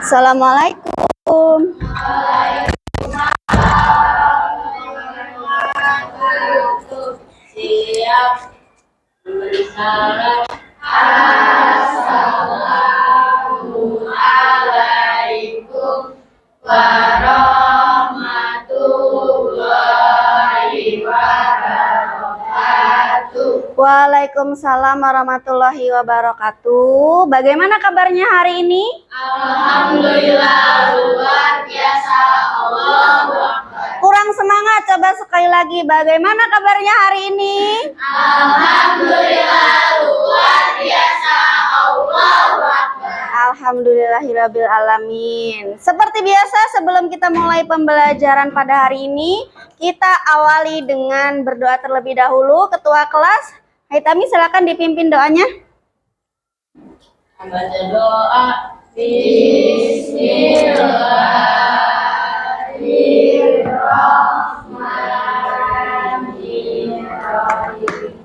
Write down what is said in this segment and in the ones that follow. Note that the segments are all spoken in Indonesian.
Assalamualaikum. Siap memberi salam. Assalamualaikum warahmatullahi wabarakatuh. Waalaikumsalam warahmatullahi wabarakatuh. Bagaimana kabarnya hari ini? Alhamdulillah luar biasa. Allahu Akbar. Kurang semangat, coba sekali lagi. Bagaimana kabarnya hari ini? Alhamdulillah luar biasa. Allahu Akbar. Alhamdulillahirabbil alamin. Seperti biasa, sebelum kita mulai pembelajaran pada hari ini, kita awali dengan berdoa terlebih dahulu. Ketua kelas, Haitami, silakan dipimpin doanya. Baca doa. Bismillahirrahmanirrahim.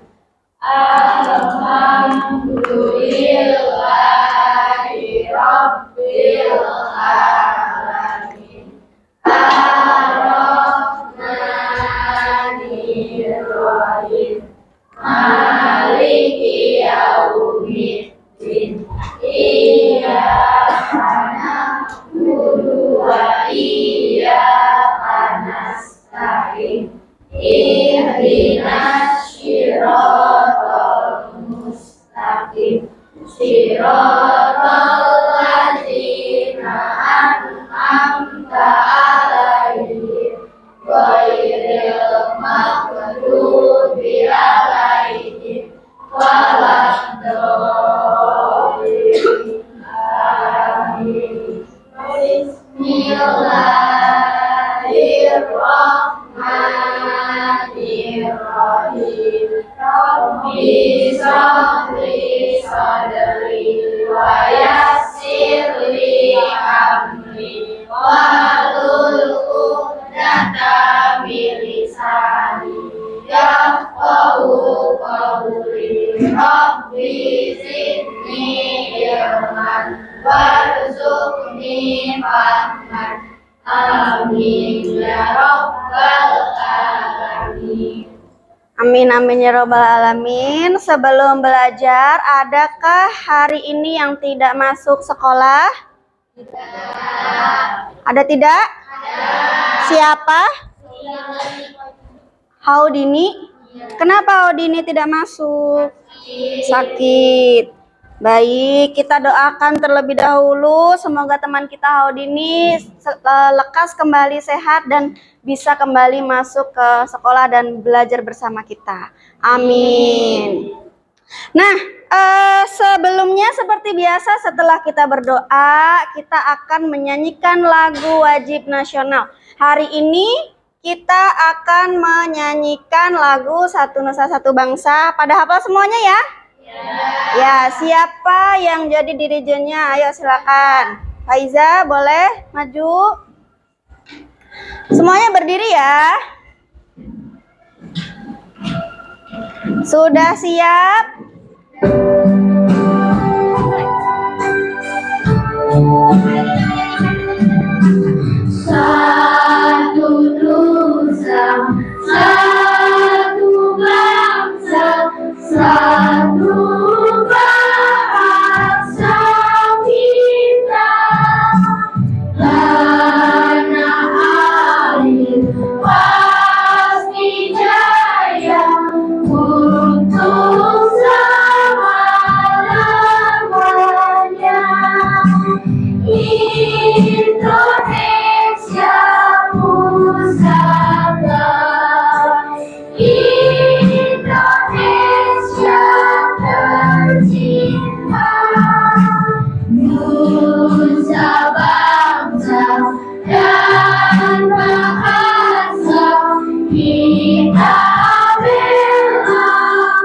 Alhamdulillahi rabbil alamin. Ar-Rahmanirrahim. Maliki yaumiddin. Iyyaka na'budu wa iyyaka nasta'in. Ihdinas shiratal mustaqim. Shiratal ladzina an'amta 'alaihim ghairil maghdubi 'alaihim waladdallin. Amin. Bismillahirrahmanirrahim. Rabbi shrahli sadri wa yassir li amri wahlul 'uqdatam min lisani yafqahu qawli. Rabbi zidni ilman warzuqni fahman. Amin ya rabbal alamin. Amin amin ya robbal alamin. Sebelum belajar, adakah hari ini yang tidak masuk sekolah? Ada tidak? Siapa? Haudini. Kenapa Haudini tidak masuk? Sakit. Baik, kita doakan terlebih dahulu. Semoga teman kita Haudini lekas kembali sehat dan bisa kembali masuk ke sekolah dan belajar bersama kita. Amin. Nah, sebelumnya seperti biasa setelah kita berdoa, kita akan menyanyikan lagu wajib nasional. Hari ini kita akan menyanyikan lagu Satu Nusa Satu Bangsa. Pada hafal semuanya ya? Ya, siapa yang jadi dirijennya? Ayo silakan. Faiza, boleh maju. Semuanya berdiri ya. Sudah siap? Satu nusa, satu bangsa, satu bahasa kita. Tanah air pasti jaya untuk selama-lamanya. Indonesia pusaka, Indonesia tercinta, nusa bangsa dan bahasa kita bela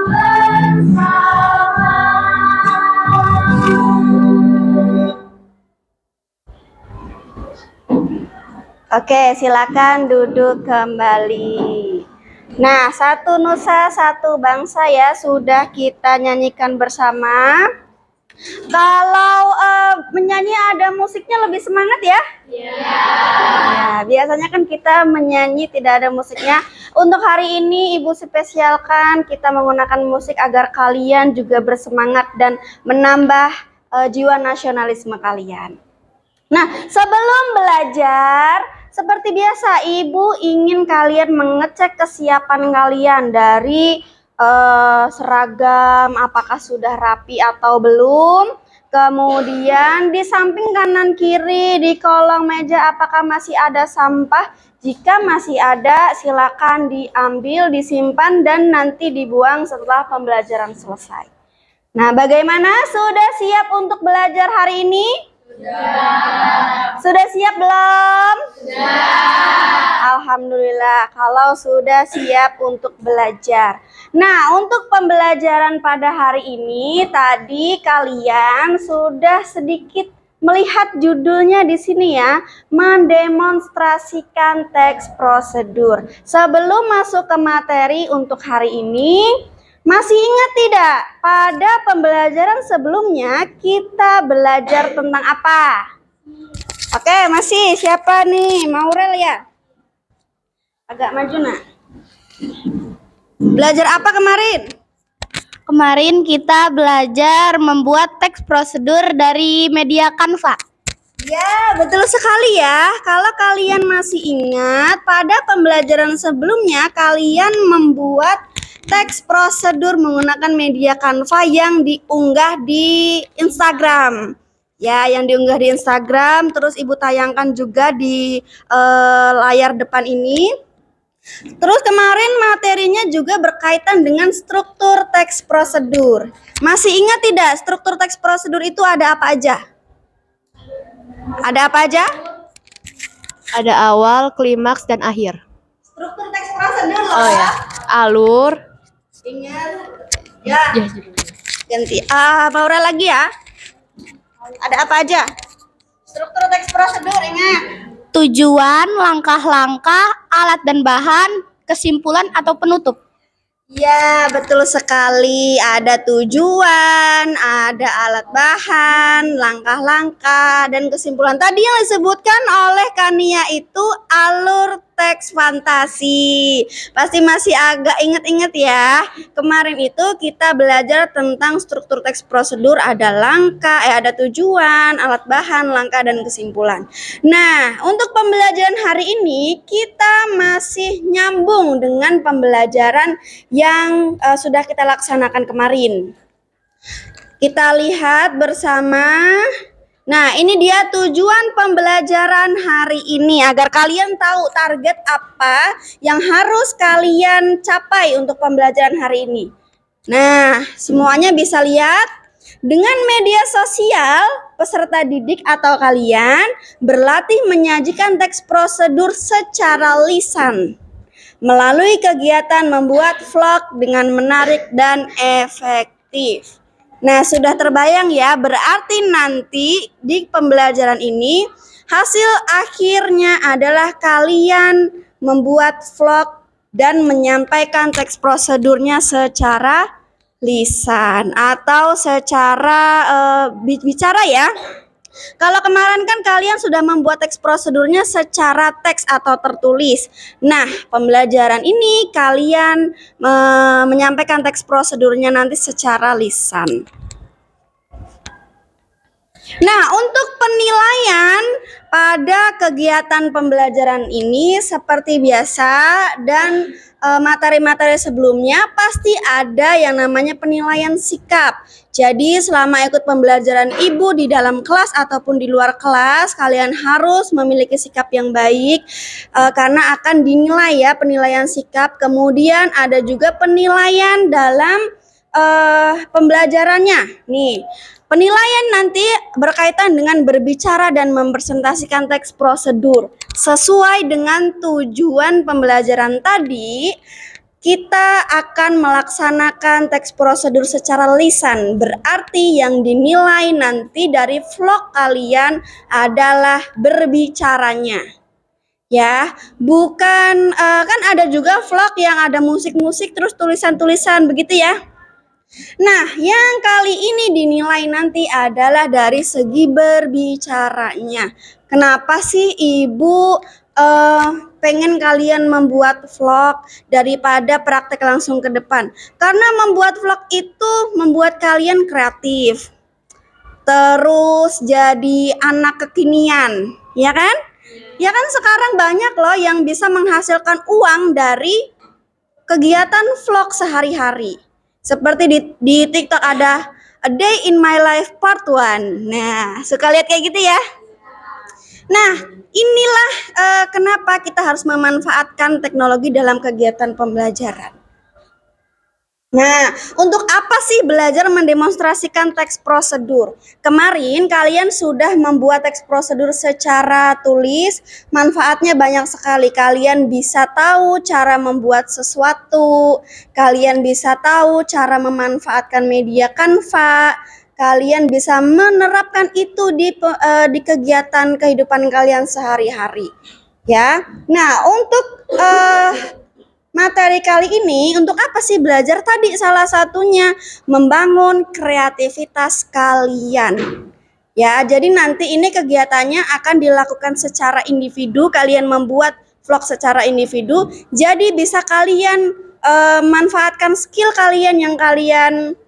bersama. Oke, silakan duduk kembali. Nah, Satu Nusa Satu Bangsa ya sudah kita nyanyikan bersama. Kalau menyanyi menyanyi ada musiknya lebih semangat ya? Iya. Ya, biasanya kan kita menyanyi tidak ada musiknya. Untuk hari ini Ibu spesialkan kita menggunakan musik agar kalian juga bersemangat dan menambah jiwa nasionalisme kalian. Nah, sebelum belajar, seperti biasa Ibu ingin kalian mengecek kesiapan kalian dari seragam, apakah sudah rapi atau belum. Kemudian di samping kanan kiri di kolong meja apakah masih ada sampah? Jika masih ada, silakan diambil, disimpan dan nanti dibuang setelah pembelajaran selesai. Nah, bagaimana? Sudah siap untuk belajar hari ini? Sudah siap belum? Sudah. Alhamdulillah kalau sudah siap untuk belajar. Nah, untuk pembelajaran pada hari ini tadi kalian sudah sedikit melihat judulnya di sini ya, mendemonstrasikan teks prosedur. Sebelum masuk ke materi untuk hari ini, masih ingat tidak? Pada pembelajaran sebelumnya kita belajar tentang apa? Oke, masih siapa nih? Maurel ya? Agak maju nak. Belajar apa kemarin? Kemarin kita belajar membuat teks prosedur dari media Canva. Ya, betul sekali ya. Kalau kalian masih ingat, pada pembelajaran sebelumnya kalian membuat teks prosedur menggunakan media Canva yang diunggah di Instagram. Ya, yang diunggah di Instagram, terus Ibu tayangkan juga di layar depan ini. Terus kemarin materinya juga berkaitan dengan struktur teks prosedur. Masih ingat tidak struktur teks prosedur itu ada apa aja? Ada apa aja? Ada awal, klimaks, dan akhir. Struktur teks prosedur loh. Oh ya, alur. Ingat. Ya. Ganti. Maura lagi ya. Ada apa aja? Struktur teks prosedur ingat. Tujuan, langkah-langkah, alat dan bahan, kesimpulan atau penutup. Ya, betul sekali. Ada tujuan, ada alat bahan, langkah-langkah, dan kesimpulan. Tadi yang disebutkan oleh Kania itu alur teks fantasi. Pasti masih agak ingat-ingat ya. Kemarin itu kita belajar tentang struktur teks prosedur, ada langkah, ada tujuan, alat bahan, langkah, dan kesimpulan. Nah, untuk pembelajaran hari ini kita masih nyambung dengan pembelajaran yang sudah kita laksanakan kemarin. Kita lihat bersama. Nah, ini dia tujuan pembelajaran hari ini agar kalian tahu target apa yang harus kalian capai untuk pembelajaran hari ini. Nah, semuanya bisa lihat. Dengan media sosial, peserta didik atau kalian berlatih menyajikan teks prosedur secara lisan melalui kegiatan membuat vlog dengan menarik dan efektif. Nah, sudah terbayang ya, berarti nanti di pembelajaran ini hasil akhirnya adalah kalian membuat vlog dan menyampaikan teks prosedurnya secara lisan atau secara bicara ya. Kalau kemarin kan kalian sudah membuat teks prosedurnya secara teks atau tertulis. Nah, pembelajaran ini kalian menyampaikan teks prosedurnya nanti secara lisan. Nah, untuk penilaian pada kegiatan pembelajaran ini seperti biasa dan materi-materi sebelumnya pasti ada yang namanya penilaian sikap. Jadi selama ikut pembelajaran Ibu di dalam kelas ataupun di luar kelas, kalian harus memiliki sikap yang baik karena akan dinilai ya penilaian sikap. Kemudian ada juga penilaian dalam pembelajarannya. Nih, penilaian nanti berkaitan dengan berbicara dan mempresentasikan teks prosedur. Sesuai dengan tujuan pembelajaran tadi, kita akan melaksanakan teks prosedur secara lisan. Berarti yang dinilai nanti dari vlog kalian adalah berbicaranya. Ya, bukan kan ada juga vlog yang ada musik-musik terus tulisan-tulisan begitu ya. Nah, yang kali ini dinilai nanti adalah dari segi berbicaranya. Kenapa sih Ibu pengen kalian membuat vlog daripada praktek langsung ke depan? Karena membuat vlog itu membuat kalian kreatif. Terus jadi anak kekinian, ya kan? Ya kan sekarang banyak loh yang bisa menghasilkan uang dari kegiatan vlog sehari-hari. Seperti di TikTok ada A Day in My Life Part 1. Nah, suka lihat kayak gitu ya? Nah, inilah kenapa kita harus memanfaatkan teknologi dalam kegiatan pembelajaran. Nah, untuk apa sih belajar mendemonstrasikan teks prosedur? Kemarin kalian sudah membuat teks prosedur secara tulis, manfaatnya banyak sekali. Kalian bisa tahu cara membuat sesuatu, kalian bisa tahu cara memanfaatkan media Canva, kalian bisa menerapkan itu di kegiatan kehidupan kalian sehari-hari. Ya, nah untuk materi kali ini untuk apa sih belajar tadi? Salah satunya membangun kreativitas kalian. Ya, jadi nanti ini kegiatannya akan dilakukan secara individu, kalian membuat vlog secara individu. Jadi bisa kalian manfaatkan skill kalian yang kalian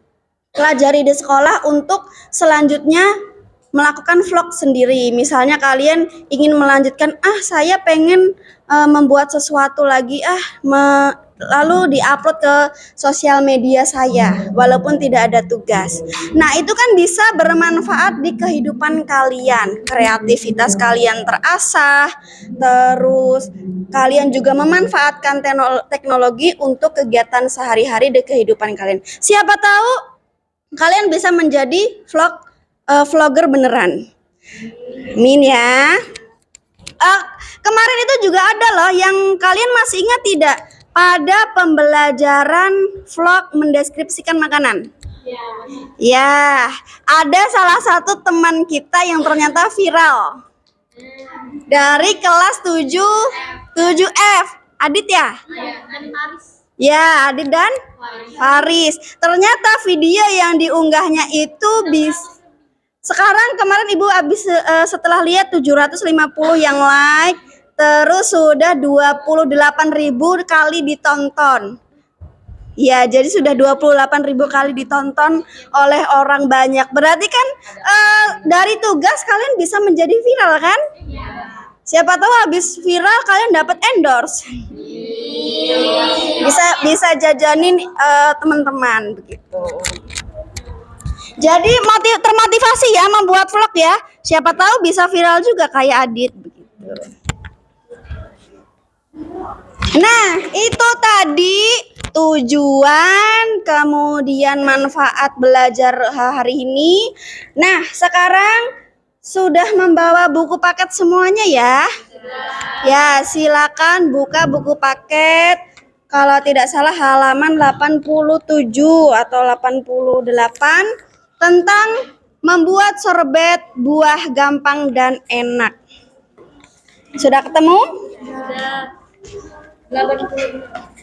pelajari di sekolah untuk selanjutnya melakukan vlog sendiri. Misalnya kalian ingin melanjutkan, saya pengen membuat sesuatu lagi, lalu diupload ke sosial media saya, walaupun tidak ada tugas. Nah, itu kan bisa bermanfaat di kehidupan kalian. Kreativitas kalian terasah, terus kalian juga memanfaatkan teknologi untuk kegiatan sehari-hari di kehidupan kalian. Siapa tahu kalian bisa menjadi vlogger beneran. Amin ya. Kemarin itu juga ada loh yang kalian masih ingat tidak? Pada pembelajaran vlog mendeskripsikan makanan. Ya, ada salah satu teman kita yang ternyata viral. Dari kelas 7F. Adit ya? Ya, Adit dan Faris. Ternyata video yang diunggahnya itu sekarang kemarin Ibu habis setelah lihat 750 yang like, terus sudah 28.000 kali ditonton. Ya, jadi sudah 28.000 kali ditonton oleh orang banyak. Berarti kan dari tugas kalian bisa menjadi viral kan? Siapa tahu habis viral kalian dapat endorse. Bisa jajanin teman-teman begitu. Jadi termotivasi ya membuat vlog ya. Siapa tahu bisa viral juga kayak Adit begitu. Nah, itu tadi tujuan kemudian manfaat belajar hari ini. Nah, sekarang sudah membawa buku paket semuanya ya? Ya, silakan buka buku paket. Kalau tidak salah halaman 87 atau 88 tentang membuat sorbet buah gampang dan enak. Sudah ketemu?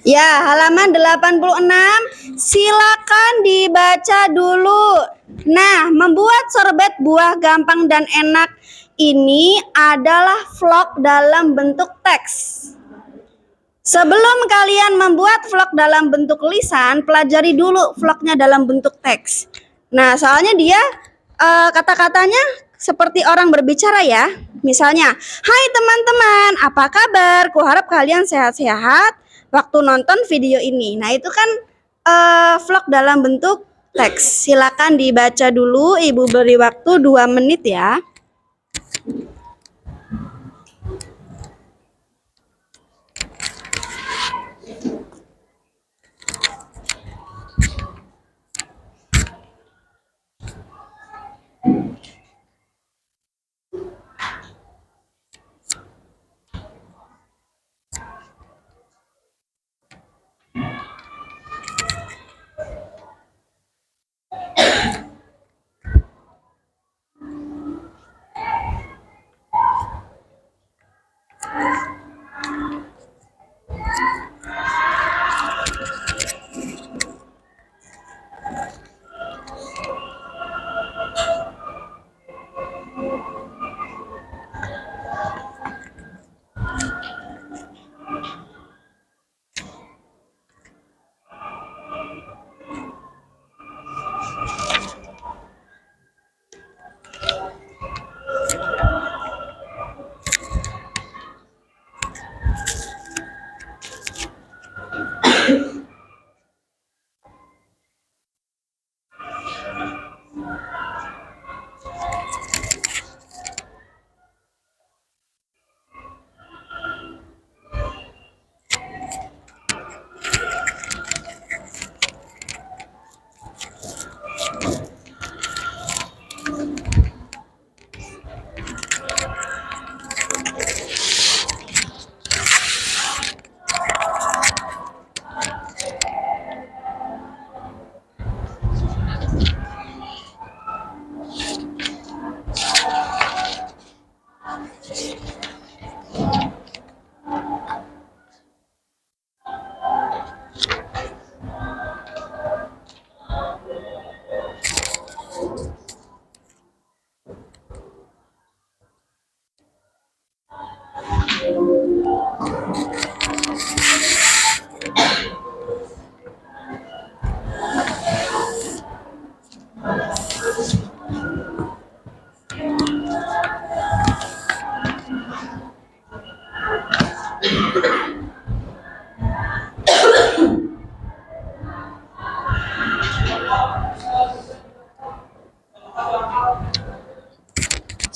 Ya, halaman 86. Silakan dibaca dulu. Nah, membuat sorbet buah gampang dan enak ini adalah vlog dalam bentuk teks. Sebelum kalian membuat vlog dalam bentuk lisan, pelajari dulu vlognya dalam bentuk teks. Nah, soalnya dia kata-katanya seperti orang berbicara ya. Misalnya, hai teman-teman, apa kabar? Kuharap kalian sehat-sehat waktu nonton video ini. Nah, itu kan vlog dalam bentuk teks. Silakan dibaca dulu, Ibu beri waktu 2 menit ya.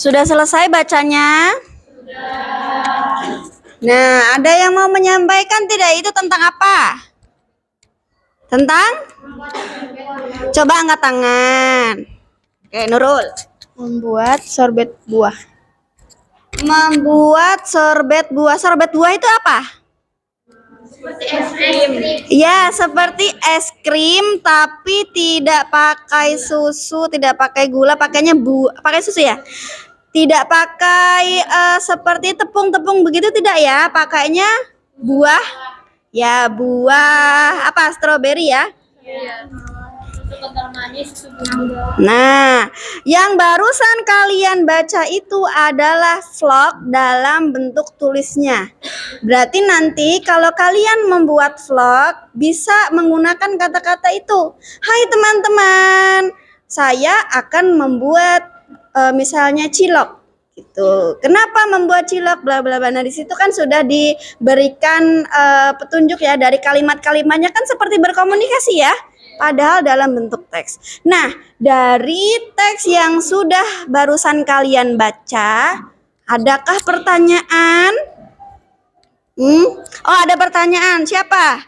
Sudah selesai bacanya? Nah, ada yang mau menyampaikan tidak? Itu tentang apa? Tentang? Coba angkat tangan. Oke, Nurul. Membuat sorbet buah. Membuat sorbet buah. Sorbet buah itu apa? Seperti es krim. Ya, seperti es krim tapi tidak pakai susu, tidak pakai gula, pakainya pakai susu ya. Tidak pakai seperti tepung-tepung begitu tidak ya, pakainya buah. Ya, buah apa? Stroberi ya. Iya. Susu kental manis, susu Nah, yang barusan kalian baca itu adalah vlog dalam bentuk tulisnya. Berarti nanti kalau kalian membuat vlog bisa menggunakan kata-kata itu. Hai teman-teman, saya akan membuat misalnya cilok gitu. Kenapa membuat cilok bla bla bla. Nah, di situ kan sudah diberikan petunjuk ya dari kalimat-kalimatnya kan seperti berkomunikasi ya. Padahal dalam bentuk teks. Nah, dari teks yang sudah barusan kalian baca, adakah pertanyaan? Oh, ada pertanyaan. Siapa?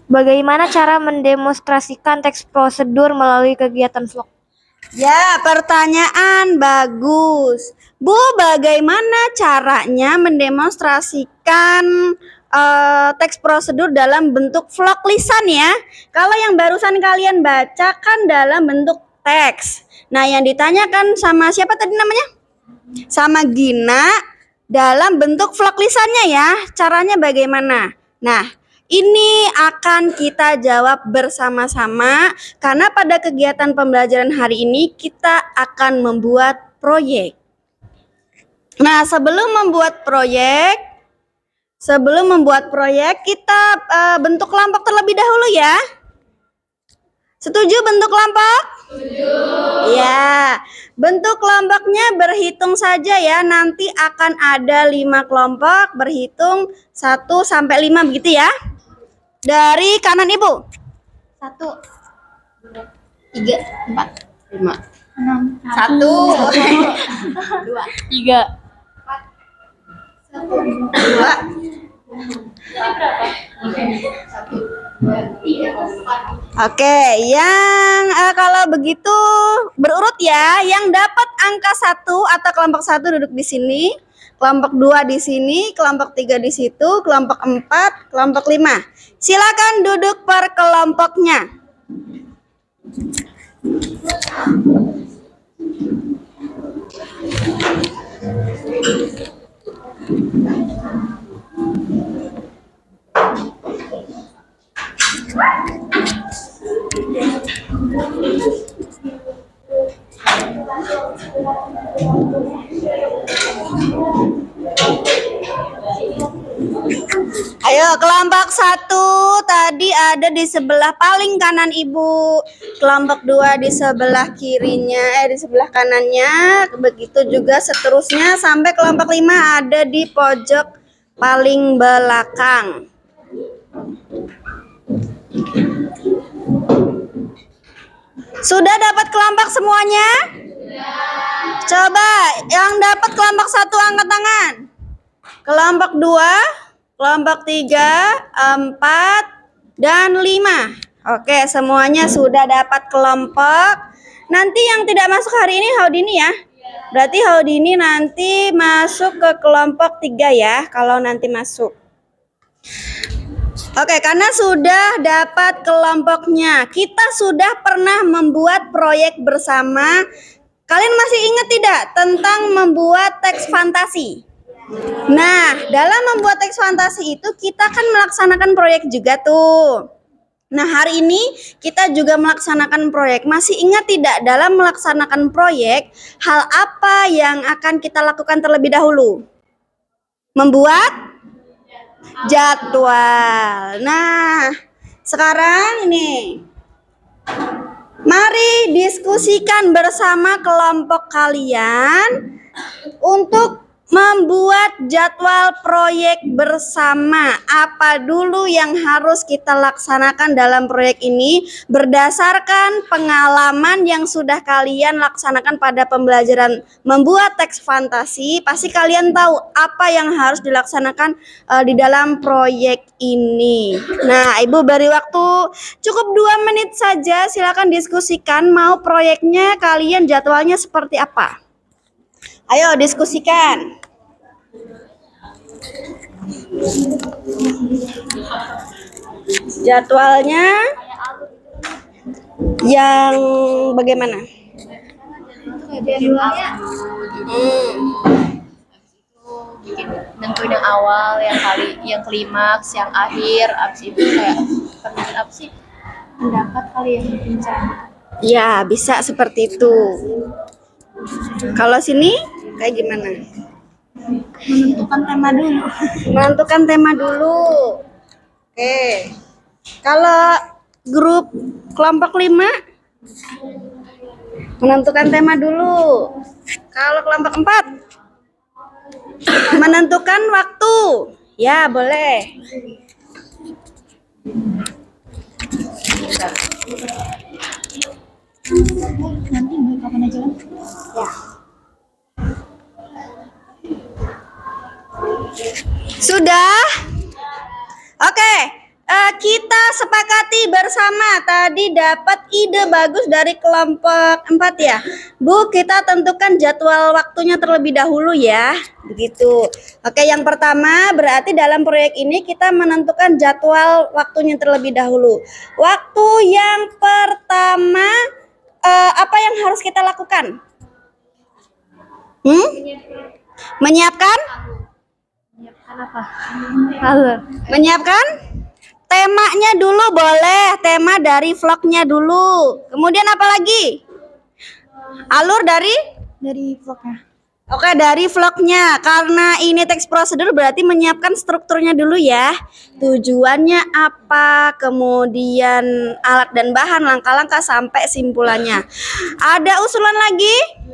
Bagaimana cara mendemonstrasikan teks prosedur melalui kegiatan vlog? Ya, pertanyaan bagus. Bu, bagaimana caranya mendemonstrasikan teks prosedur dalam bentuk vlog lisan ya? Kalau yang barusan kalian baca kan dalam bentuk teks. Nah, yang ditanyakan sama siapa tadi namanya? Sama Gina dalam bentuk vlog lisannya ya. Caranya bagaimana? Nah, ini akan kita jawab bersama-sama karena pada kegiatan pembelajaran hari ini kita akan membuat proyek. Nah, sebelum membuat proyek kita bentuk kelompok terlebih dahulu ya. Setuju bentuk kelompok? Setuju. Ya, bentuk kelompoknya berhitung saja ya. Nanti akan ada 5 kelompok, berhitung 1 sampai 5 begitu ya. Dari kanan Ibu. 1, 2, 3, 4, 5. 6, 1, 2, 3. 2. Oke, yang kalau begitu berurut ya, yang dapat angka 1 atau kelompok 1 duduk di sini, kelompok 2 di sini, kelompok 3 di situ, kelompok 4, kelompok 5. Silakan duduk per kelompoknya. Ayo, kelompok 1 tadi ada di sebelah paling kanan Ibu. Kelompok 2 di sebelah kirinya, di sebelah kanannya. Begitu juga seterusnya sampai kelompok 5 ada di pojok paling belakang. Sudah dapat kelompok semuanya? Coba yang dapat kelompok 1 angkat tangan. Kelompok 2, kelompok 3, 4, dan 5. Oke, semuanya sudah dapat kelompok. Nanti yang tidak masuk hari ini Haudini ya. Berarti Haudini nanti masuk ke kelompok 3 ya, kalau nanti masuk. Oke, karena sudah dapat kelompoknya, kita sudah pernah membuat proyek bersama. Kalian masih ingat tidak tentang membuat teks fantasi? Nah, dalam membuat teks fantasi itu kita kan melaksanakan proyek juga tuh. Nah, hari ini kita juga melaksanakan proyek. Masih ingat tidak dalam melaksanakan proyek, hal apa yang akan kita lakukan terlebih dahulu? Membuat jadwal. Nah, sekarang ini mari diskusikan bersama kelompok kalian untuk membuat jadwal proyek bersama. Apa dulu yang harus kita laksanakan dalam proyek ini berdasarkan pengalaman yang sudah kalian laksanakan pada pembelajaran membuat teks fantasi. Pasti kalian tahu apa yang harus dilaksanakan di dalam proyek ini. Nah, Ibu beri waktu cukup 2 menit saja. Silakan diskusikan mau proyeknya kalian jadwalnya seperti apa. Ayo diskusikan. Jadwalnya yang bagaimana? Bikin nentuin yang awal, yang klimaks, yang akhir, abis itu kayak pengen apa sih? Pendapat kali yang bincang. Ya, bisa seperti itu. Kalau sini kayak gimana? Menentukan tema dulu. Menentukan tema dulu. Oke. Kalau grup kelompok 5 menentukan tema dulu. Kalau kelompok 4 menentukan waktu. Ya, boleh. Nanti kapan aja kan? Ya. Sudah? Oke, kita sepakati bersama. Tadi dapat ide bagus dari kelompok 4 ya. Bu, kita tentukan jadwal waktunya terlebih dahulu ya. Begitu. Oke, yang pertama berarti dalam proyek ini kita menentukan jadwal waktunya terlebih dahulu. Waktu yang pertama apa yang harus kita lakukan? Menyiapkan? Menyiapkan apa? Alur. Menyiapkan temanya dulu boleh, tema dari vlognya dulu. Kemudian apa lagi? Alur dari vlognya. Oke, dari vlognya. Karena ini teks prosedur berarti menyiapkan strukturnya dulu ya. Tujuannya apa, kemudian alat dan bahan, langkah-langkah sampai simpulannya. Ada usulan lagi?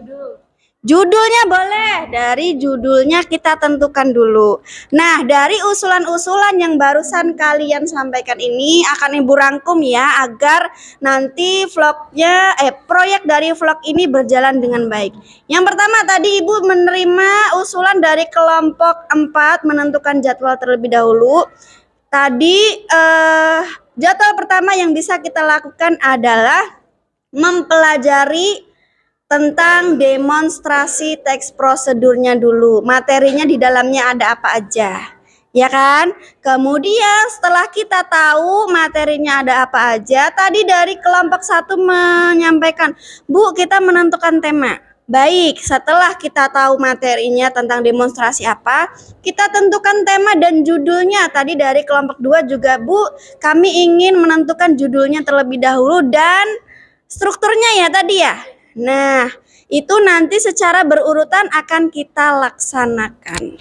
Judulnya boleh, dari judulnya kita tentukan dulu. Nah, dari usulan-usulan yang barusan kalian sampaikan ini akan Ibu rangkum ya, agar nanti proyek dari vlog ini berjalan dengan baik. Yang pertama tadi Ibu menerima usulan dari kelompok 4 menentukan jadwal terlebih dahulu. Tadi jadwal pertama yang bisa kita lakukan adalah mempelajari tentang demonstrasi teks prosedurnya dulu. Materinya di dalamnya ada apa aja, ya kan? Kemudian setelah kita tahu materinya ada apa aja, tadi dari kelompok 1 menyampaikan, Bu, kita menentukan tema. Baik, setelah kita tahu materinya tentang demonstrasi apa, kita tentukan tema dan judulnya. Tadi dari kelompok 2 juga, Bu, kami ingin menentukan judulnya terlebih dahulu dan strukturnya ya tadi ya. Nah, itu nanti secara berurutan akan kita laksanakan.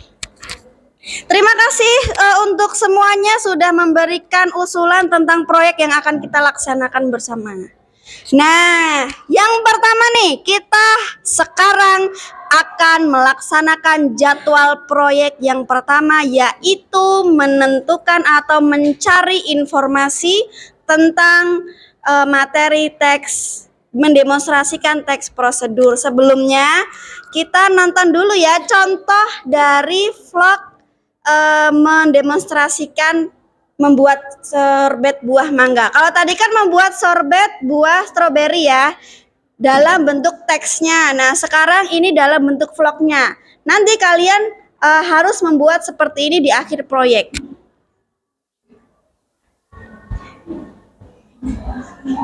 Terima kasih untuk semuanya sudah memberikan usulan tentang proyek yang akan kita laksanakan bersama. Nah, yang pertama nih, kita sekarang akan melaksanakan jadwal proyek yang pertama, yaitu menentukan atau mencari informasi tentang materi teks, mendemonstrasikan teks prosedur. Sebelumnya kita nonton dulu ya contoh dari vlog mendemonstrasikan membuat sorbet buah mangga. Kalau tadi kan membuat sorbet buah stroberi ya. dalam bentuk teksnya. Nah, sekarang ini dalam bentuk vlognya. Nanti kalian harus membuat seperti ini di akhir proyek.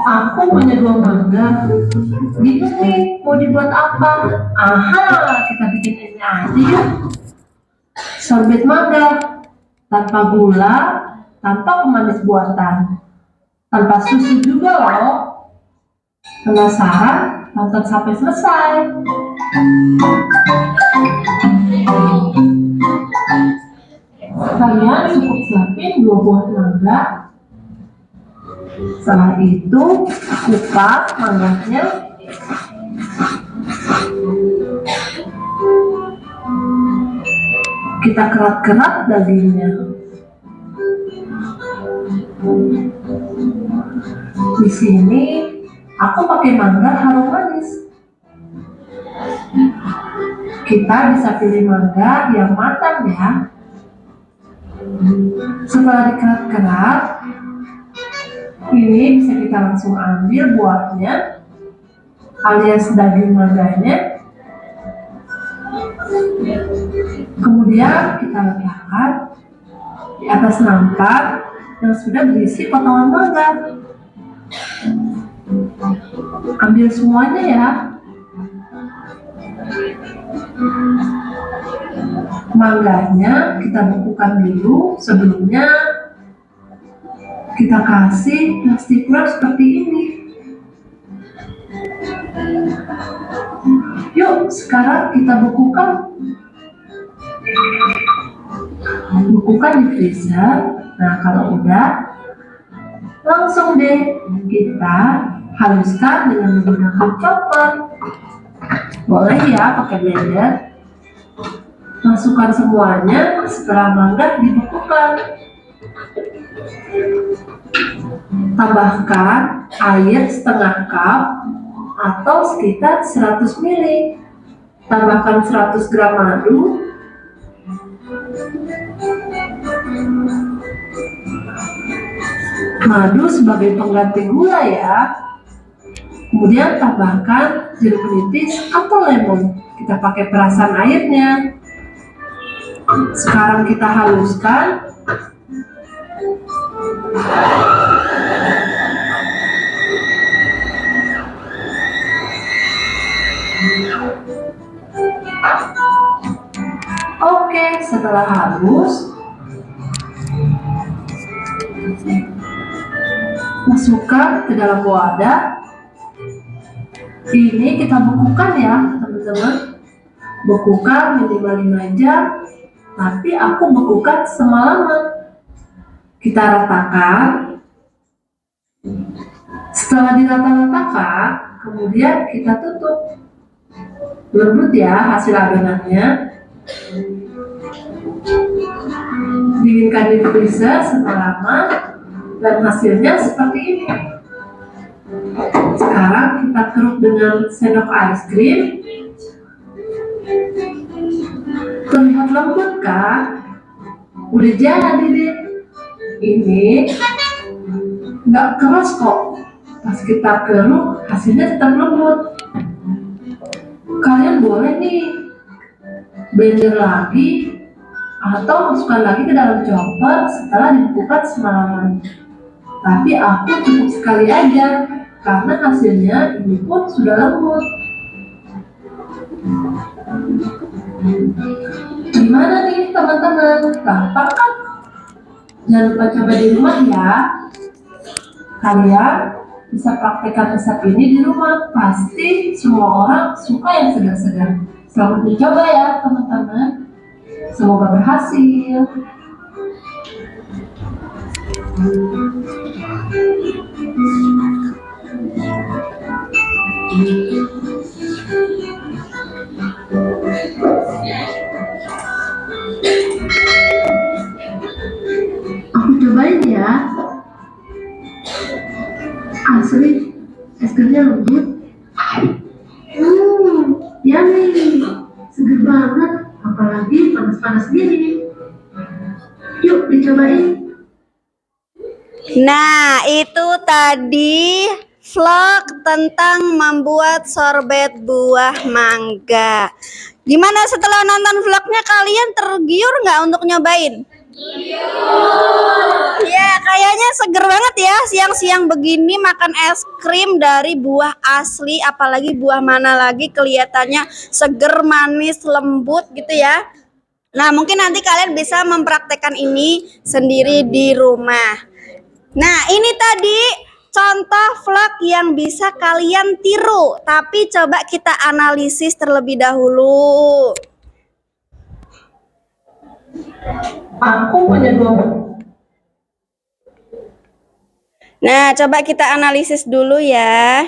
Aku punya 2 mangga. Bingung nih, mau dibuat apa? Aha, kita bikin ini aja yuk. Sorbet mangga, tanpa gula, tanpa pemanis buatan, tanpa susu juga loh. Penasaran? Tonton sampai selesai. Kalian cukup siapin 2 buah mangga. Setelah itu, kupas mangganya. Kita kerat-kerat dagingnya. Di sini aku pakai mangga harum manis. Kita bisa pilih mangga yang matang ya. Setelah dikerat-kerat, ini bisa kita langsung ambil buahnya alias daging mangganya. Kemudian kita letakkan di atas nampan yang sudah berisi potongan mangga. Ambil semuanya ya. Mangganya kita bekukan dulu. Sebelumnya kita kasih plastik wrap seperti ini. Yuk, sekarang kita bekukan di freezer. Nah, kalau udah, langsung deh kita haluskan dengan menggunakan chopper. Boleh ya pakai blender. Masukkan semuanya setelah mangga dibekukan. Tambahkan air setengah cup atau sekitar 100 ml. Tambahkan 100 gram madu. Madu sebagai pengganti gula ya. Kemudian tambahkan jeruk nipis atau lemon. Kita pakai perasan airnya. Sekarang kita haluskan. Oke, setelah halus, masukkan ke dalam wadah. Ini kita bekukan ya teman-teman. Bekukan minimal 5 jam, tapi aku bekukan semalaman. Kita ratakan. Setelah dirata-ratakan, kemudian kita tutup. Lembut ya hasil adonannya. Dinginkan di freezer semalaman dan hasilnya seperti ini. Sekarang kita keruk dengan sendok es krim. Terlihat lembut kan? Udah jadi deh. Ini nggak keras kok. Pas kita keruk, hasilnya tetap lembut. Kalian boleh nih blender lagi atau masukkan lagi ke dalam chopper setelah dibekukan semalaman. Tapi aku cukup sekali aja karena hasilnya ini pun sudah lembut. Gimana nih teman-teman? Gampang kan? Jangan lupa coba di rumah ya. Kalian bisa praktekkan resep ini di rumah. Pasti semua orang suka yang segar-segar. Selamat mencoba ya teman-teman. Semoga berhasil. Aku cobain ya. Asli, es krimnya lembut. Yummy, seger banget. Apalagi panas-panas gini. Yuk dicobain. Nah, itu tadi vlog tentang membuat sorbet buah mangga. Gimana setelah nonton vlognya, kalian tergiur nggak untuk nyobain? Ya, kayaknya seger banget ya siang-siang begini makan es krim dari buah asli, apalagi buah mana lagi kelihatannya seger, manis, lembut gitu ya. Nah, mungkin nanti kalian bisa mempraktekkan ini sendiri di rumah. Nah, ini tadi contoh vlog yang bisa kalian tiru, tapi coba kita analisis terlebih dahulu. Aku punya dua. Nah, coba kita analisis dulu ya.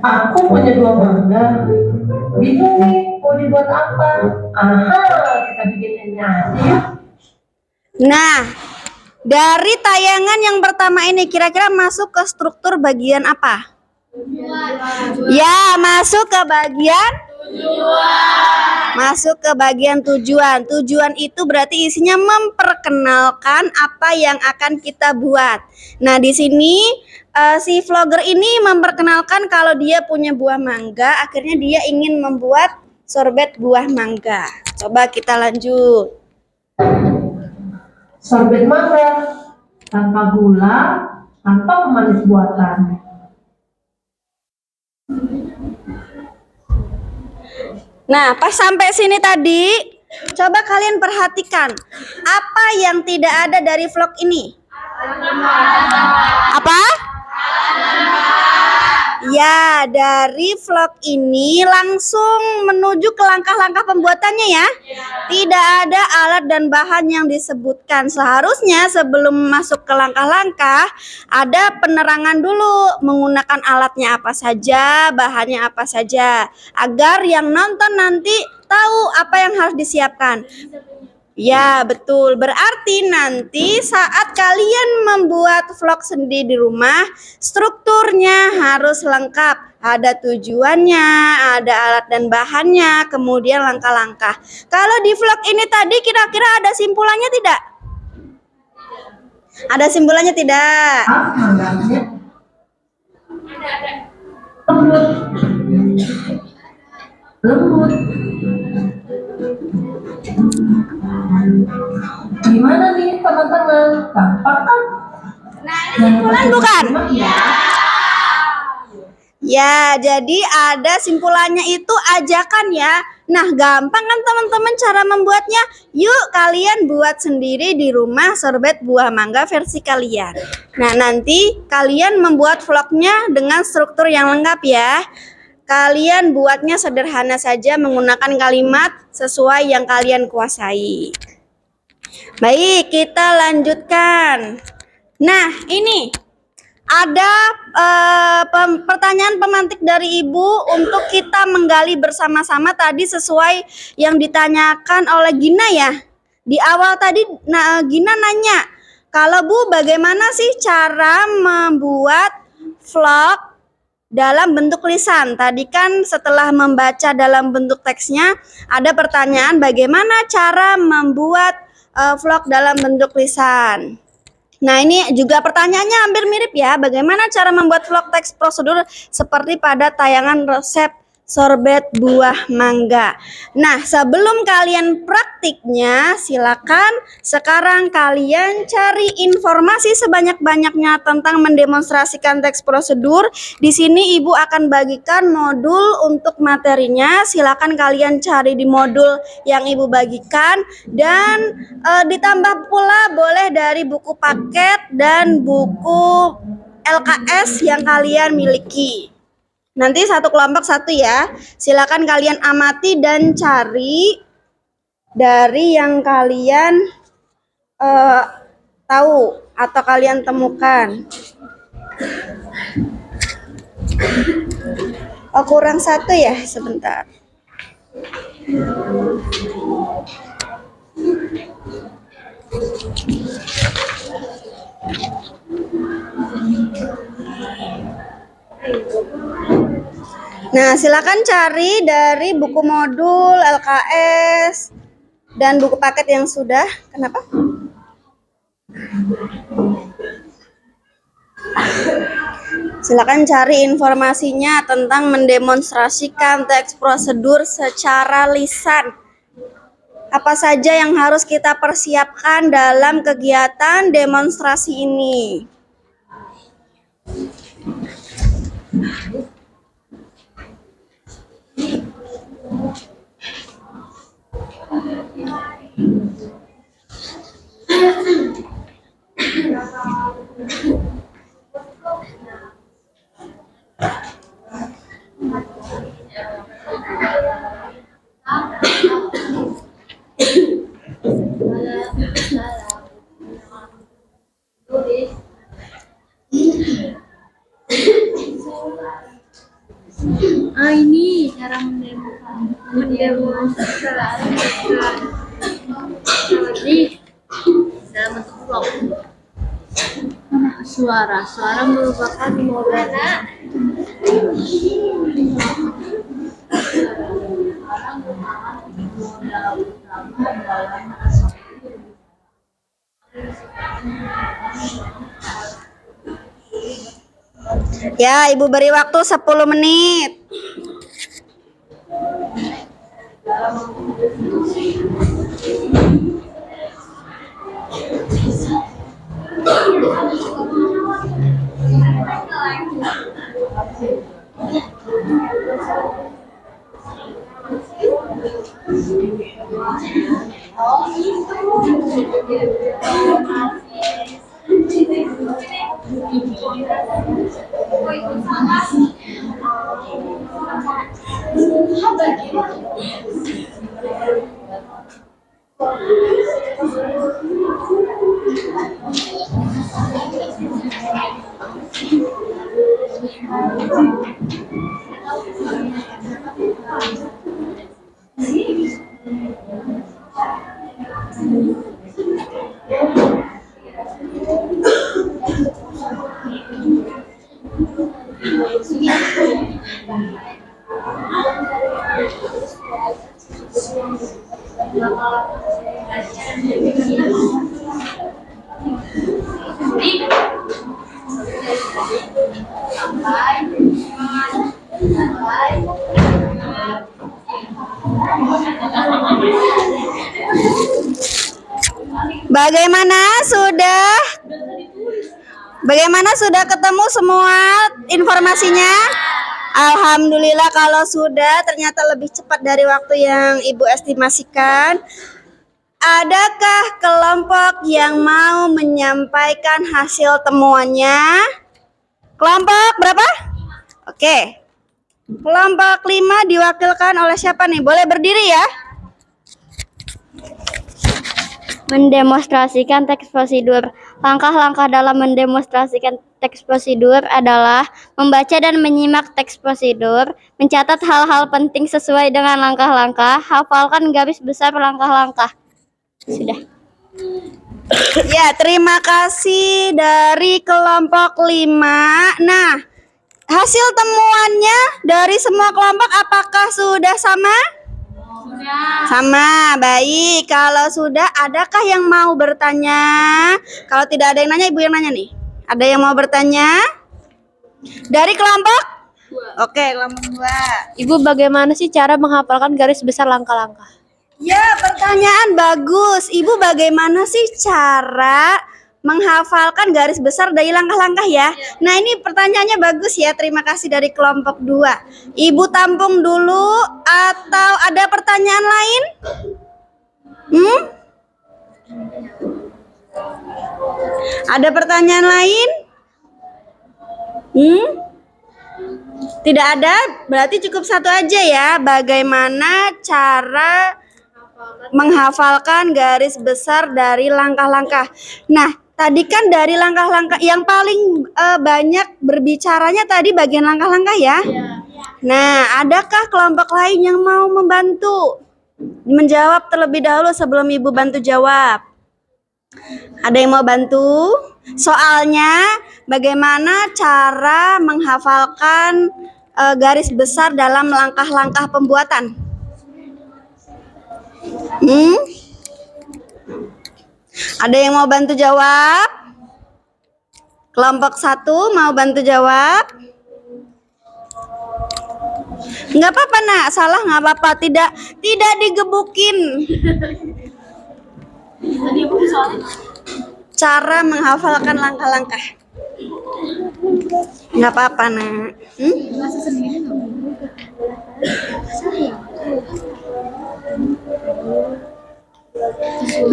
Aku punya dua mangga. Bingung nih, mau dibuat apa? Aha, kita bikin ini aja ya. Nah, dari tayangan yang pertama ini kira-kira masuk ke struktur bagian apa? Ya, masuk ke bagian Masuk ke bagian tujuan. Tujuan itu berarti isinya memperkenalkan apa yang akan kita buat. Nah, di sini si vlogger ini memperkenalkan kalau dia punya buah mangga, akhirnya dia ingin membuat sorbet buah mangga. Coba kita lanjut. Sorbet mangga tanpa gula, tanpa pemanis buatan. Nah, pas sampai sini tadi, coba kalian perhatikan apa yang tidak ada dari vlog ini. Apa? Ya, dari vlog ini langsung menuju ke langkah-langkah pembuatannya ya. Tidak ada alat dan bahan yang disebutkan. Seharusnya sebelum masuk ke langkah-langkah, ada penerangan dulu menggunakan alatnya apa saja, bahannya apa saja, agar yang nonton nanti tahu apa yang harus disiapkan. Ya, betul. Berarti nanti saat kalian membuat vlog sendiri di rumah, strukturnya harus lengkap. Ada tujuannya, ada alat dan bahannya, kemudian langkah-langkah. Kalau di vlog ini tadi kira-kira ada simpulannya tidak? Ada simpulannya tidak? Ah, mangganya lembut. Gimana nih teman-teman? Gampang kan? Nah, ini simpulan bukan? Ya. Ya, jadi ada simpulannya itu ajakan ya. Nah, gampang kan teman-teman cara membuatnya? Yuk kalian buat sendiri di rumah sorbet buah mangga versi kalian. Nah, nanti kalian membuat vlognya dengan struktur yang lengkap ya. Kalian buatnya sederhana saja menggunakan kalimat sesuai yang kalian kuasai. Baik, kita lanjutkan. Nah, ini ada pertanyaan pemantik dari Ibu untuk kita menggali bersama-sama tadi sesuai yang ditanyakan oleh Gina ya. Di awal tadi Gina nanya, kalau Bu bagaimana sih cara membuat vlog dalam bentuk lisan? Tadi kan setelah membaca dalam bentuk teksnya ada pertanyaan bagaimana cara membuat vlog dalam bentuk lisan. Nah, ini juga pertanyaannya hampir mirip ya. Bagaimana cara membuat vlog teks prosedur seperti pada tayangan resep sorbet buah mangga. Nah, sebelum kalian praktiknya, silakan sekarang kalian cari informasi sebanyak-banyaknya tentang mendemonstrasikan teks prosedur. Di sini Ibu akan bagikan modul untuk materinya. Silakan kalian cari di modul yang Ibu bagikan dan ditambah pula boleh dari buku paket dan buku LKS yang kalian miliki. Nanti satu kelompok satu ya. Silakan kalian amati dan cari dari yang kalian tahu atau kalian temukan. Oh, kurang satu ya, sebentar. Nah, silakan cari dari buku modul LKS dan buku paket yang sudah. Kenapa? Silakan cari informasinya tentang mendemonstrasikan teks prosedur secara lisan. Apa saja yang harus kita persiapkan dalam kegiatan demonstrasi ini? Ini cara mendemonstrasikan dalam bentuk vlog. Suara merupakan modal. Ya, Ibu beri waktu 10 menit. Bagaimana sudah ketemu semua informasinya? Alhamdulillah kalau sudah, ternyata lebih cepat dari waktu yang Ibu estimasikan. Adakah kelompok yang mau menyampaikan hasil temuannya? Kelompok berapa? Oke. Kelompok 5 diwakilkan oleh siapa nih? Boleh berdiri ya? Mendemonstrasikan teks prosedur. Langkah-langkah dalam mendemonstrasikan teks prosedur adalah membaca dan menyimak teks prosedur, mencatat hal-hal penting sesuai dengan langkah-langkah, hafalkan garis besar langkah-langkah. Sudah. Ya, terima kasih dari kelompok 5. Nah, hasil temuannya dari semua kelompok apakah sudah sama? Sama, baik. Kalau sudah, adakah yang mau bertanya? Kalau tidak ada yang nanya, Ibu yang nanya nih. Ada yang mau bertanya? Dari kelompok? Oke, kelompok 2. Ibu, bagaimana sih cara menghafalkan garis besar langkah-langkah? Ya, pertanyaan bagus. Ibu, bagaimana sih cara menghafalkan garis besar dari langkah-langkah ya? Nah, ini pertanyaannya bagus ya. Terima kasih dari kelompok 2. Ibu tampung dulu atau ada pertanyaan lain? Ada pertanyaan lain? Tidak ada? Berarti cukup satu aja ya. Bagaimana cara menghafalkan garis besar dari langkah-langkah? Nah, tadi kan dari langkah-langkah yang paling banyak berbicaranya tadi bagian langkah-langkah ya. Nah, adakah kelompok lain yang mau membantu menjawab terlebih dahulu sebelum Ibu bantu jawab? Ada yang mau bantu? Soalnya bagaimana cara menghafalkan garis besar dalam langkah-langkah pembuatan? Ada yang mau bantu jawab? Kelompok 1 mau bantu jawab? Nggak apa-apa nak, salah nggak apa-apa, tidak digebukin. Cara menghafalkan langkah-langkah. Nggak apa-apa nak.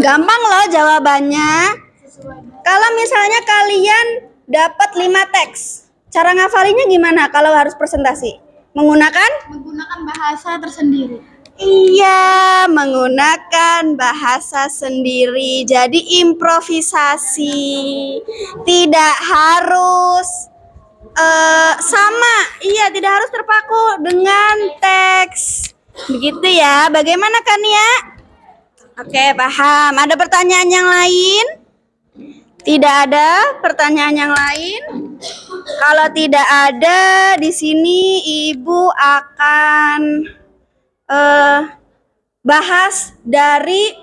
Gampang loh jawabannya. Kalau misalnya kalian dapat 5 teks, cara ngafalinya gimana kalau harus presentasi? Menggunakan bahasa tersendiri. Iya, menggunakan bahasa sendiri. Jadi improvisasi. Tidak harus sama. Iya, tidak harus terpaku dengan teks. Begitu ya. Bagaimana Kania? Oke, paham. Ada pertanyaan yang lain? Tidak ada pertanyaan yang lain? Kalau tidak ada, di sini Ibu akan bahas dari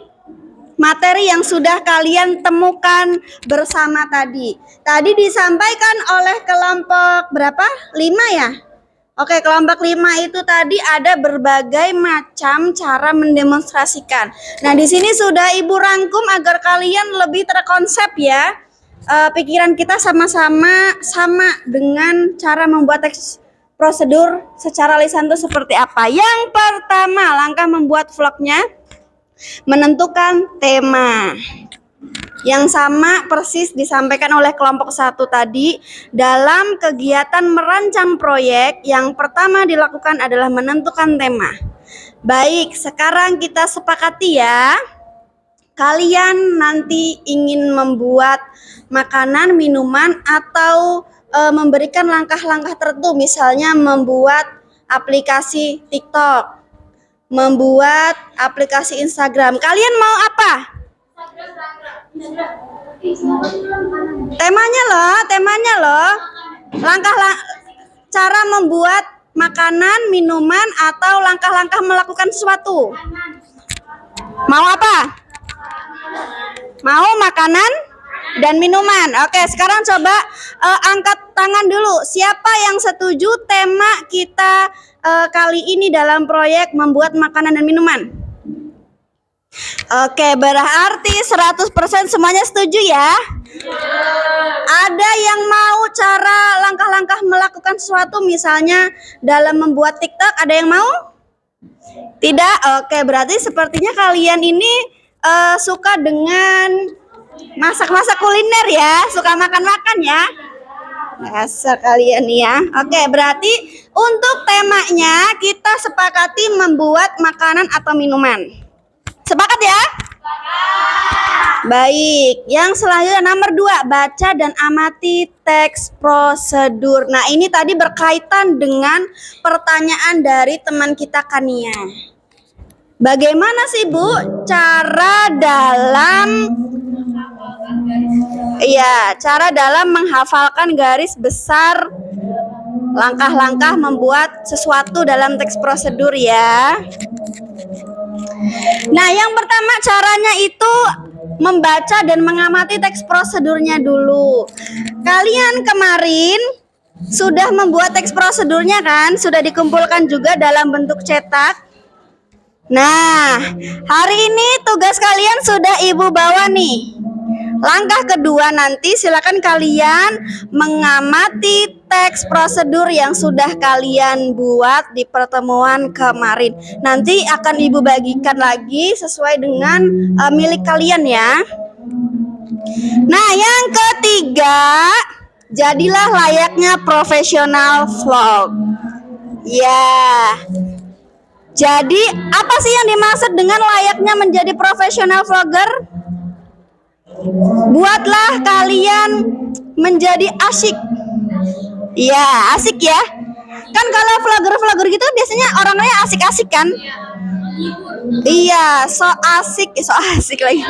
materi yang sudah kalian temukan bersama tadi. Tadi disampaikan oleh kelompok berapa? 5 ya? Oke, kelompok 5 itu tadi ada berbagai macam cara mendemonstrasikan. Nah, di sini sudah Ibu rangkum agar kalian lebih terkonsep ya. Pikiran kita sama-sama sama dengan cara membuat teks prosedur secara lisan itu seperti apa. Yang pertama, langkah membuat vlognya, menentukan tema. Yang sama persis disampaikan oleh kelompok 1 tadi. Dalam kegiatan merancang proyek, yang pertama dilakukan adalah menentukan tema. Baik, sekarang kita sepakati ya. Kalian nanti ingin membuat makanan, minuman, atau memberikan langkah-langkah tertentu, misalnya membuat aplikasi TikTok, membuat aplikasi Instagram. Kalian mau apa? Temanya loh. Cara membuat makanan, minuman, atau langkah-langkah melakukan sesuatu. Mau apa? Mau makanan dan minuman. Oke, sekarang coba angkat tangan dulu. Siapa yang setuju tema kita kali ini dalam proyek membuat makanan dan minuman? Oke, berarti 100% semuanya setuju ya? Ada yang mau cara langkah-langkah melakukan sesuatu, misalnya dalam membuat TikTok, ada yang mau? Tidak? Oke, berarti sepertinya kalian ini suka dengan masak-masak kuliner ya, suka makan-makan ya. Dasar kalian ya. Oke, berarti untuk temanya kita sepakati membuat makanan atau minuman. Sepakat ya? Baik, yang selanjutnya nomor 2, baca dan amati teks prosedur. Nah, ini tadi berkaitan dengan pertanyaan dari teman kita Kania. Bagaimana sih Bu cara dalam menghafalkan garis besar langkah-langkah membuat sesuatu dalam teks prosedur ya? Nah, yang pertama caranya itu membaca dan mengamati teks prosedurnya dulu. Kalian kemarin sudah membuat teks prosedurnya kan? Sudah dikumpulkan juga dalam bentuk cetak. Nah, hari ini tugas kalian sudah Ibu bawa nih. Langkah kedua nanti silakan kalian mengamati teks prosedur yang sudah kalian buat di pertemuan kemarin. Nanti akan Ibu bagikan lagi sesuai dengan milik kalian ya. Nah, yang ketiga, jadilah layaknya profesional vlog. Ya. Jadi, apa sih yang dimaksud dengan layaknya menjadi profesional vlogger? Buatlah kalian menjadi asyik. Iya, asik ya. Kan kalau vlogger-vlogger gitu biasanya orangnya asik-asik kan? Iya, so asik lagi.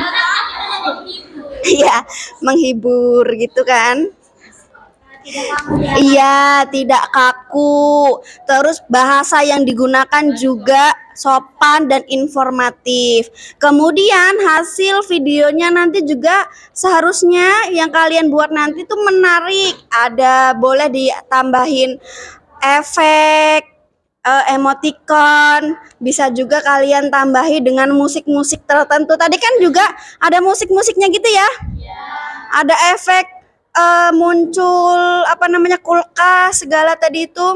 Iya, menghibur gitu kan. Iya, tidak kaku. Terus bahasa yang digunakan juga sopan dan informatif. Kemudian hasil videonya nanti juga seharusnya yang kalian buat nanti tuh menarik. Ada boleh ditambahin efek, emoticon, bisa juga kalian tambahi dengan musik-musik tertentu. Tadi kan juga ada musik-musiknya gitu ya. Ada efek muncul apa namanya kulkas segala tadi itu.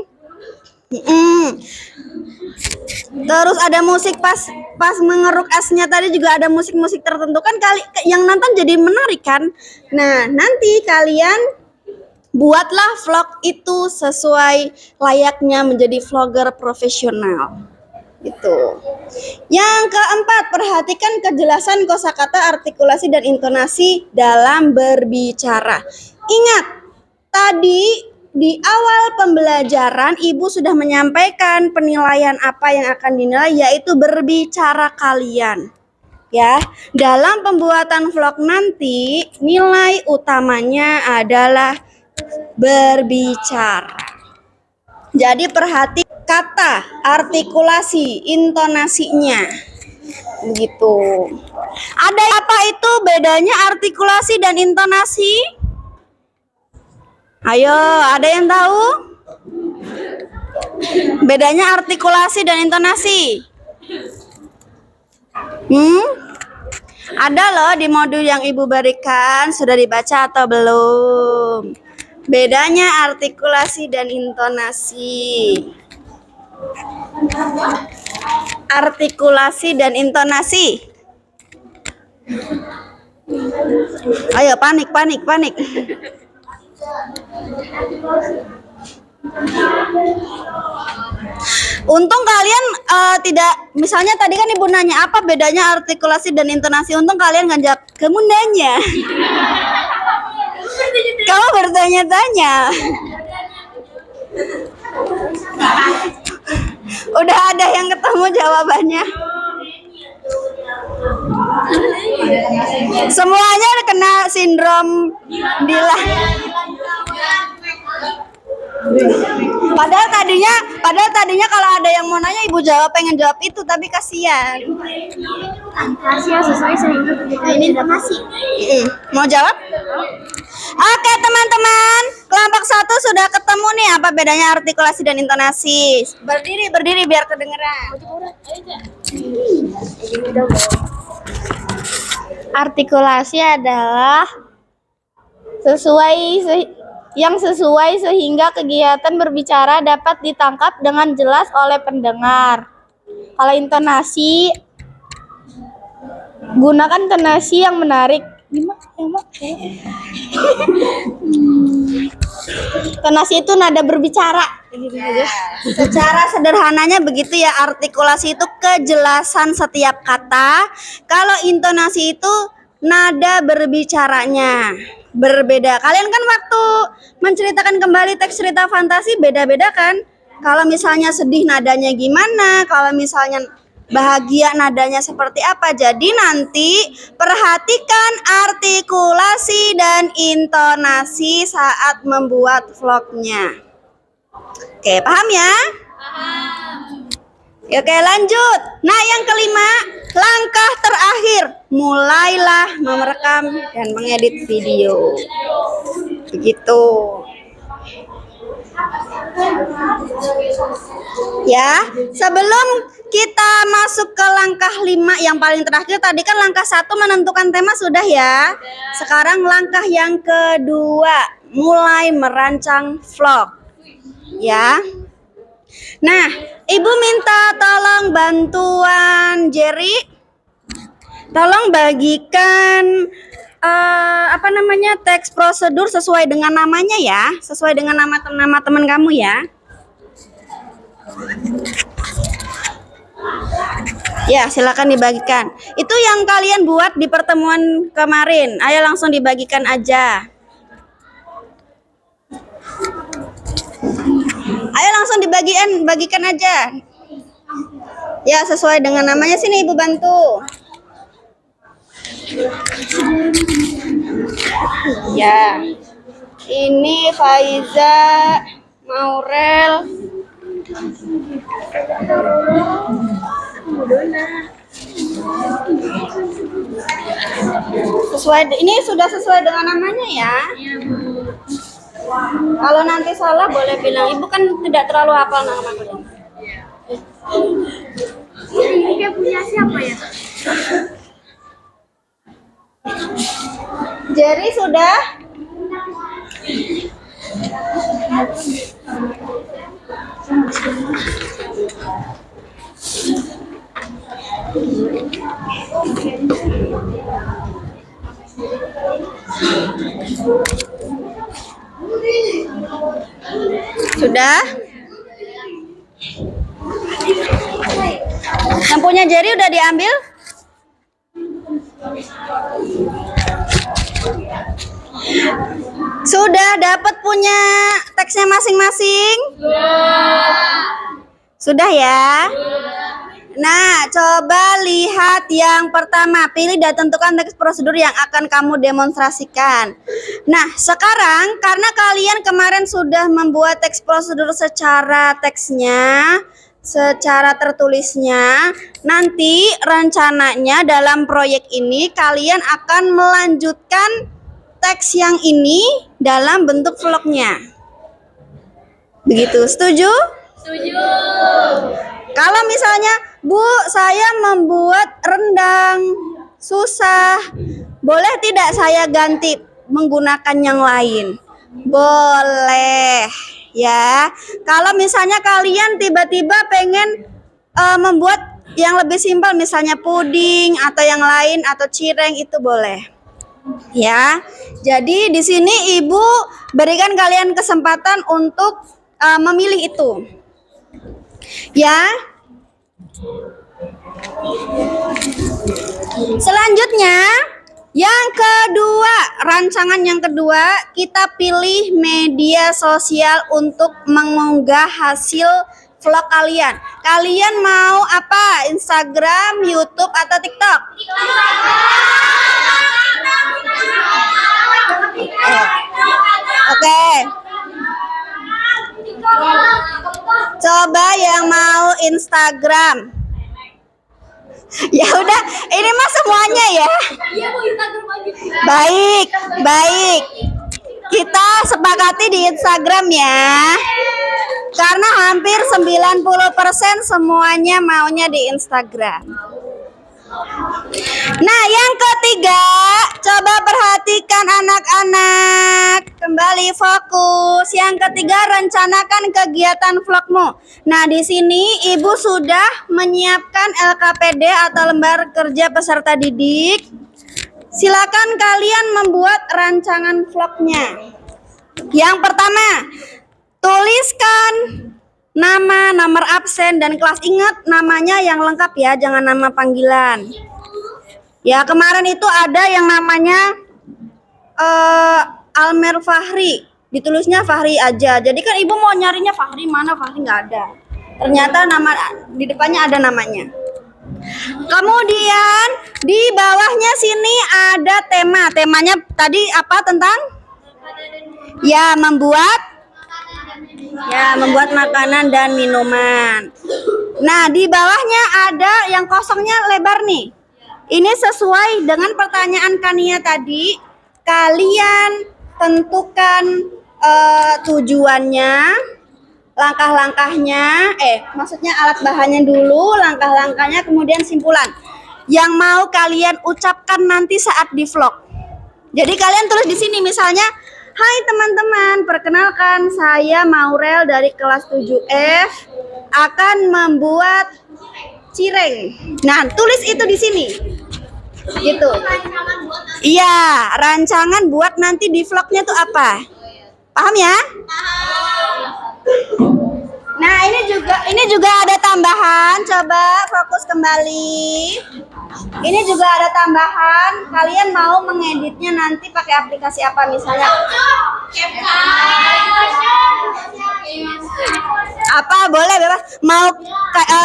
Terus ada musik pas mengeruk esnya tadi juga ada musik-musik tertentu kan yang nonton jadi menarik kan. Nah, nanti kalian buatlah vlog itu sesuai layaknya menjadi vlogger profesional. Itu. Yang keempat, perhatikan kejelasan kosakata, artikulasi dan intonasi dalam berbicara. Ingat, tadi di awal pembelajaran Ibu sudah menyampaikan penilaian apa yang akan dinilai, yaitu berbicara kalian. Ya, dalam pembuatan vlog nanti nilai utamanya adalah berbicara. Jadi perhati kata, artikulasi, intonasinya. Begitu. Ada apa itu bedanya artikulasi dan intonasi? Ayo, ada yang tahu? Bedanya artikulasi dan intonasi? Ada loh di modul yang Ibu berikan, sudah dibaca atau belum? Bedanya artikulasi dan intonasi. Artikulasi dan intonasi. Ayo, panik. Untung kalian tidak, misalnya tadi kan Ibu nanya apa bedanya artikulasi dan intonasi. Untung kalian nggak jawab, kamu nanya. Kamu bertanya-tanya. Udah ada yang ketemu jawabannya. Semuanya kena sindrom Dila. Padahal tadinya kalau ada yang mau nanya Ibu pengen jawab itu, tapi kasihan. Sesuai sehingga Ini informasi. Mau jawab? Oke teman-teman, kelompok 1 sudah ketemu nih apa bedanya artikulasi dan intonasi. Berdiri biar kedengeran. artikulasi adalah yang sesuai sehingga kegiatan berbicara dapat ditangkap dengan jelas oleh pendengar. Kalau intonasi, gunakan intonasi yang menarik. Intonasi itu nada berbicara. Secara sederhananya begitu ya, artikulasi itu kejelasan setiap kata. Kalau intonasi itu nada berbicaranya. Berbeda. Kalian kan waktu menceritakan kembali teks cerita fantasi beda-beda kan? Kalau misalnya sedih nadanya gimana? Kalau misalnya bahagia nadanya seperti apa? Jadi nanti perhatikan artikulasi dan intonasi saat membuat vlognya. Oke, paham ya? Oke, lanjut. Nah, yang kelima, langkah terakhir, mulailah merekam dan mengedit video. Begitu. Ya, sebelum kita masuk ke langkah 5 yang paling terakhir, tadi kan langkah 1 menentukan tema sudah ya. Sekarang langkah yang kedua, mulai merancang vlog. Ya. Nah, Ibu minta tolong bantuan Jerry. Tolong bagikan teks prosedur sesuai dengan namanya ya, sesuai dengan nama teman kamu ya. Ya, silakan dibagikan. Itu yang kalian buat di pertemuan kemarin. Ayo langsung dibagikan aja. Ayo langsung bagikan aja. Ya, sesuai dengan namanya. Sini Ibu bantu. Ya. Ini Faiza, Maurel. Ini sudah sesuai dengan namanya ya. Kalau nanti salah boleh bilang, Ibu kan tidak terlalu hafal nama kalian. Ini punya siapa ya? Jerry sudah? Sudah? Yang punya Jerry udah diambil? Sudah dapat punya teksnya masing-masing? Sudah ya? Nah, coba lihat yang pertama. Pilih dan tentukan teks prosedur yang akan kamu demonstrasikan. Nah, sekarang karena kalian kemarin sudah membuat teks prosedur secara teksnya, secara tertulisnya, nanti rencananya dalam proyek ini kalian akan melanjutkan teks yang ini dalam bentuk vlognya. Begitu, setuju? Setuju. Kalau misalnya, Bu, saya membuat rendang susah, boleh tidak saya ganti menggunakan yang lain? Boleh, ya. Kalau misalnya kalian tiba-tiba pengen membuat yang lebih simpel, misalnya puding atau yang lain atau cireng, itu boleh. Ya. Jadi di sini Ibu berikan kalian kesempatan untuk memilih itu. Ya. Selanjutnya, yang kedua, rancangan yang kedua, kita pilih media sosial untuk mengunggah hasil vlog kalian. Kalian mau apa? Instagram, YouTube, atau TikTok? Oke. Coba yang mau Instagram. Ya udah, ini mah semuanya ya. Baik, baik. Kita sepakati di Instagram ya. Karena hampir 90% semuanya maunya di Instagram. Nah, yang ketiga, coba perhatikan anak-anak. Kembali fokus. Yang ketiga, rencanakan kegiatan vlogmu. Nah, di sini Ibu sudah menyiapkan LKPD atau lembar kerja peserta didik. Silakan kalian membuat rancangan vlognya. Yang pertama, tuliskan nama, nomor absen, dan kelas. Ingat namanya yang lengkap ya, jangan nama panggilan. Ya, kemarin itu ada yang namanya Almer Fahri, ditulisnya Fahri aja. Jadi kan Ibu mau nyarinya Fahri mana, Fahri nggak ada. Ternyata nama di depannya ada namanya. Kemudian di bawahnya sini ada tema. Temanya tadi apa tentang? Ya, membuat makanan dan minuman. Nah, di bawahnya ada yang kosongnya lebar nih. Ini sesuai dengan pertanyaan Kania tadi. Kalian tentukan tujuannya, langkah-langkahnya, maksudnya alat bahannya dulu, langkah-langkahnya, kemudian simpulan. Yang mau kalian ucapkan nanti saat di vlog. Jadi kalian tulis di sini misalnya, hai teman-teman, perkenalkan saya Maurel dari kelas 7F akan membuat cireng. Nah, tulis itu di sini. Gitu. Iya, rancangan buat nanti di vlognya tuh apa? Paham ya? Nah, ini juga ada tambahan. Coba fokus kembali. Ini juga ada tambahan. Kalian mau mengeditnya nanti pakai aplikasi apa misalnya? Apa boleh bebas? Mau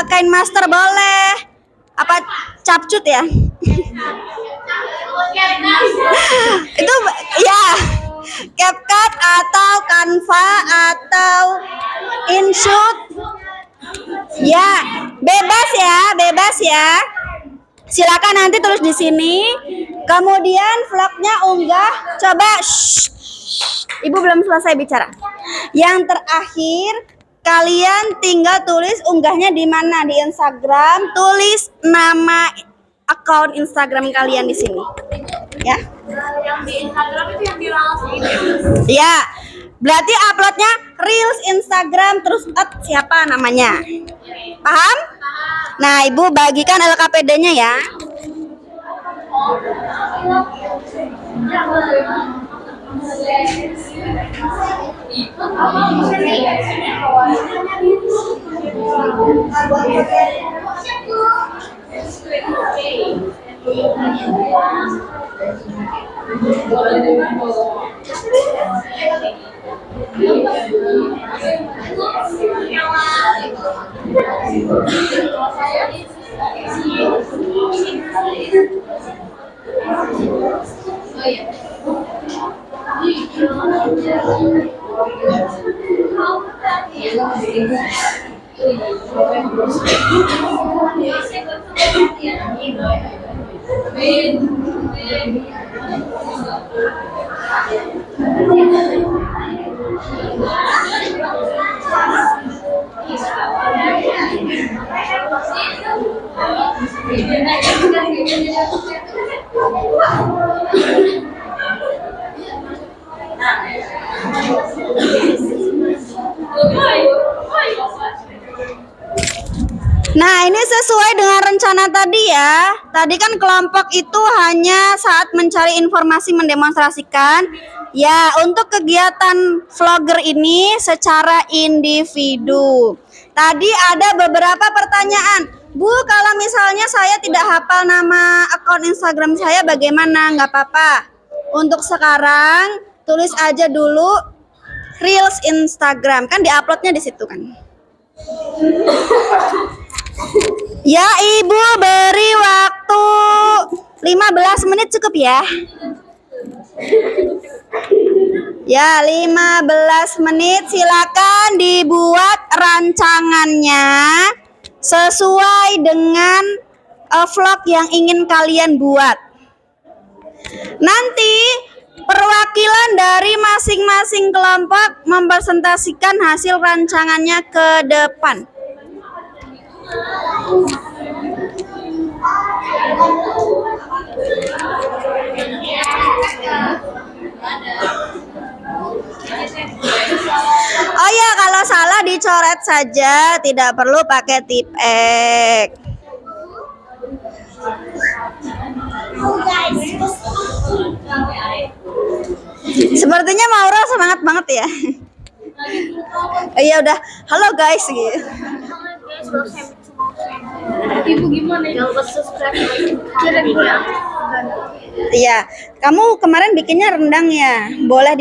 KineMaster boleh. Apa Capcut ya? Itu ya. CapCut atau Canva atau InShot? Ya, bebas ya. Silakan nanti tulis di sini. Kemudian vlognya unggah. Coba, Ibu belum selesai bicara. Yang terakhir, kalian tinggal tulis unggahnya di mana, di Instagram. Tulis nama akun Instagram kalian di sini. Ya. Yang di Instagram itu yang viral ini. Ya. Berarti uploadnya Reels Instagram terus siapa namanya? Paham? Nah, Ibu bagikan LKPD-nya ya. Nah, ini sesuai dengan rencana tadi ya. Tadi kan kelompok itu hanya saat mencari informasi mendemonstrasikan. Ya, untuk kegiatan vlogger ini secara individu. Tadi ada beberapa pertanyaan. Bu, kalau misalnya saya tidak hafal nama akun Instagram saya bagaimana? Nggak apa-apa. Untuk sekarang, tulis aja dulu Reels Instagram. Kan diuploadnya di situ kan. Ya, Ibu beri waktu 15 menit cukup ya. Ya, 15 menit. Silakan dibuat rancangannya sesuai dengan vlog yang ingin kalian buat. Nanti perwakilan dari masing-masing kelompok mempresentasikan hasil rancangannya ke depan. Oh ya, kalau salah dicoret saja, tidak perlu pakai tipek. Sepertinya Maura semangat banget ya. Iya udah, halo guys gitu. Ibu gimana? Jangan lupa subscribe. Iya, kamu kemarin bikinnya rendang ya. Boleh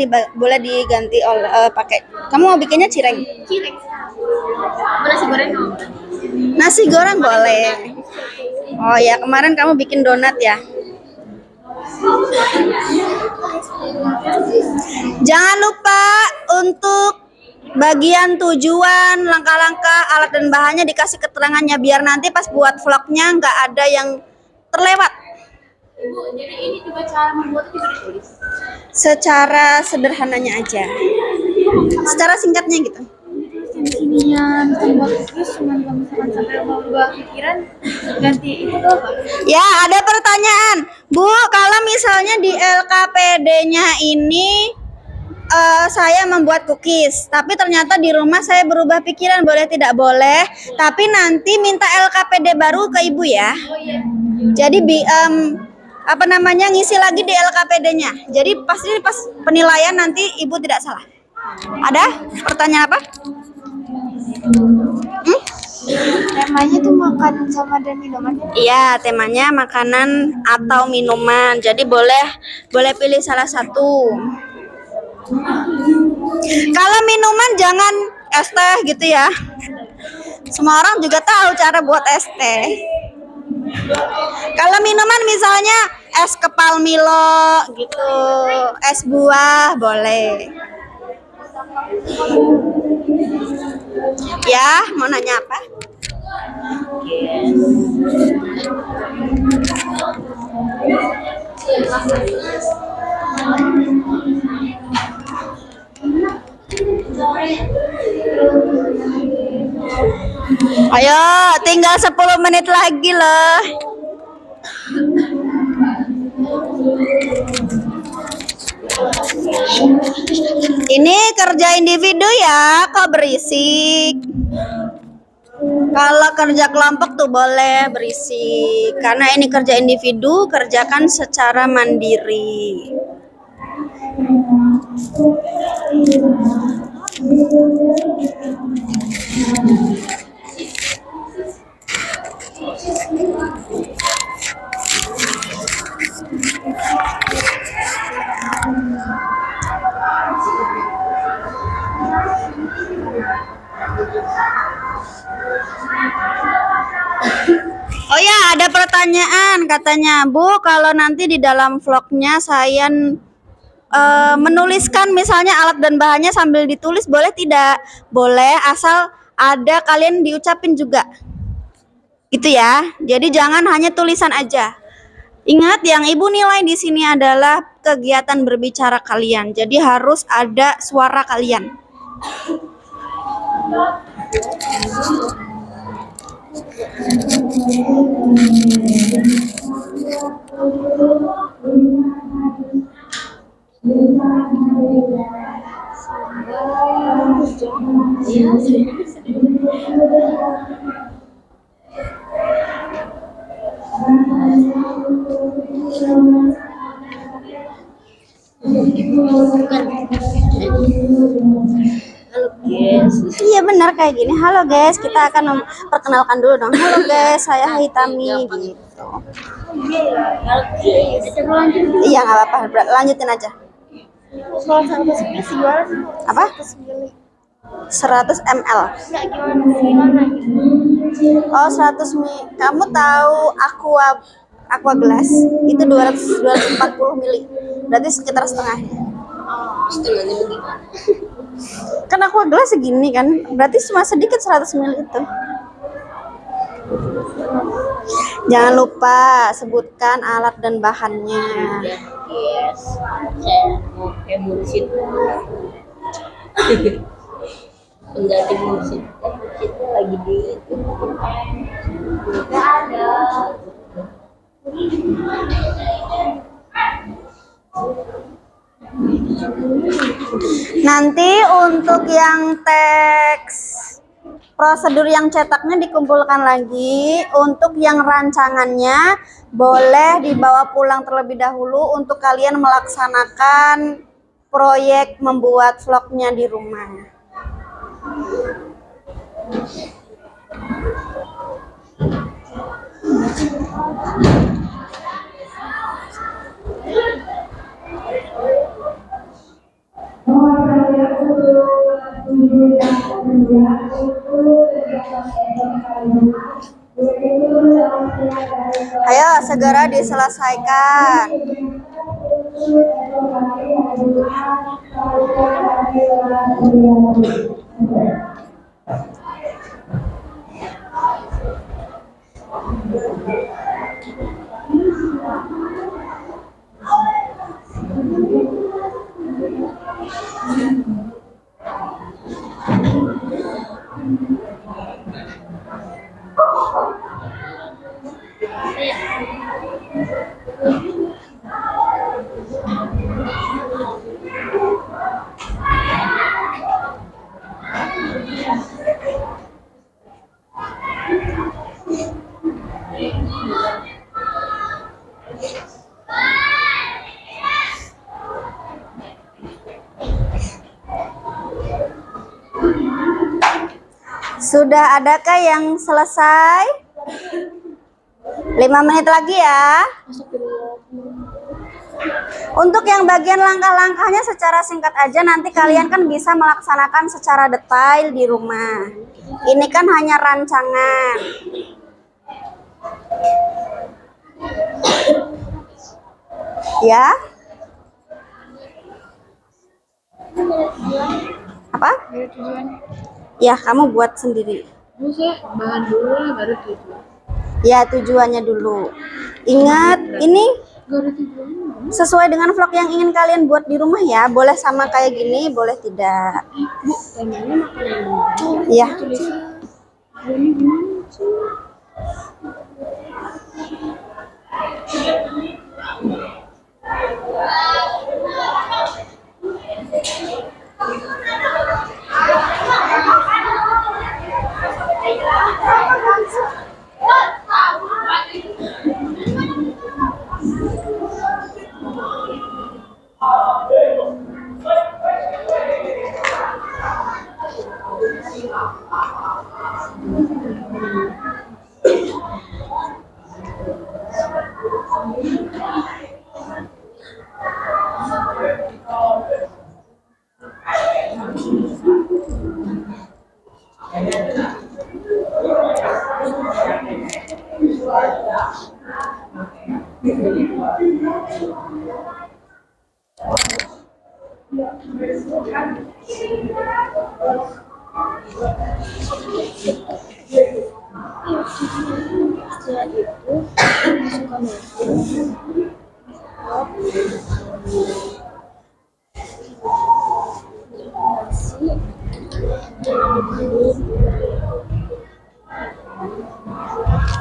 diganti pakai. Kamu mau bikinnya cireng? Cireng. Nasi goreng dong. Nasi goreng boleh. Oh ya, kemarin kamu bikin donat ya. Jangan lupa untuk bagian tujuan, langkah-langkah, alat dan bahannya dikasih keterangannya biar nanti pas buat vlognya nggak ada yang terlewat. Ibu, jadi ini juga cara membuat juga ditulis. Secara sederhananya aja, secara singkatnya gitu. Sinian buat terus cuman kalau misalkan sampai berubah pikiran ganti itu apa? Ya, ada pertanyaan, Bu. Kalau misalnya di LKPD-nya ini saya membuat cookies, tapi ternyata di rumah saya berubah pikiran, boleh tidak boleh? Tapi nanti minta LKPD baru ke Ibu ya. Oh iya. Jadi ngisi lagi di LKPD-nya. Jadi pas penilaian nanti Ibu tidak salah. Ada pertanyaan apa? Temanya tuh makan sama dan minuman. Iya, temanya makanan atau minuman. Jadi boleh pilih salah satu. Kalau minuman jangan es teh gitu ya. Semua orang juga tahu cara buat es teh. Kalau minuman misalnya es kepal Milo gitu, es buah boleh. Ya, mau nanya apa? Ayo, tinggal 10 menit lagi loh. Ini kerja individu ya, kok berisik. Kalau kerja kelompok tuh boleh berisik, karena ini kerja individu, kerjakan secara mandiri. Oh ya, ada pertanyaan katanya, Bu, kalau nanti di dalam vlognya saya menuliskan misalnya alat dan bahannya sambil ditulis, boleh tidak? Boleh, asal ada kalian diucapin juga. Gitu ya. Jadi jangan hanya tulisan aja. Ingat, yang Ibu nilai di sini adalah kegiatan berbicara kalian. Jadi harus ada suara kalian. Halo guys. Iya benar kayak gini. Halo guys, kita akan memperkenalkan dulu dong. Halo guys, saya Hitami gitu. Halo guys. Iya nggak apa-apa, lanjutin aja. Kalau 100 ml gimana? Apa? 100 ml. Enggak gimana gitu. Oh 100 ml. Kamu tahu aqua glass itu 240 ml. Berarti sekitar setengahnya. Setengahnya bagaimana? Kan aqua gelas segini kan, berarti cuma sedikit 100 ml itu. Jangan lupa sebutkan alat dan bahannya. Yes. Saya mau kayak mursid. Pengganti mursid. Mursidnya lagi di itu. Nggak ada. Nanti untuk yang teks prosedur yang cetaknya dikumpulkan lagi. Untuk yang rancangannya boleh dibawa pulang terlebih dahulu untuk kalian melaksanakan proyek membuat vlognya di rumah. Ayo segera diselesaikan. Sudah adakah yang selesai? 5 menit lagi ya. Untuk yang bagian langkah-langkahnya secara singkat aja, nanti kalian kan bisa melaksanakan secara detail di rumah. Ini kan hanya rancangan. Ya? Apa? Ada tujuan. Ya, kamu buat sendiri. Maksudnya bahan dulu lah baru tujuan. Ya, tujuannya dulu. Ingat, ini Gak ada tujuan. sesuai dengan vlog yang ingin kalian buat di rumah ya. Boleh sama kayak gini, boleh tidak. Bu, temanya makanan. Ya. Tujuannya gimana sih?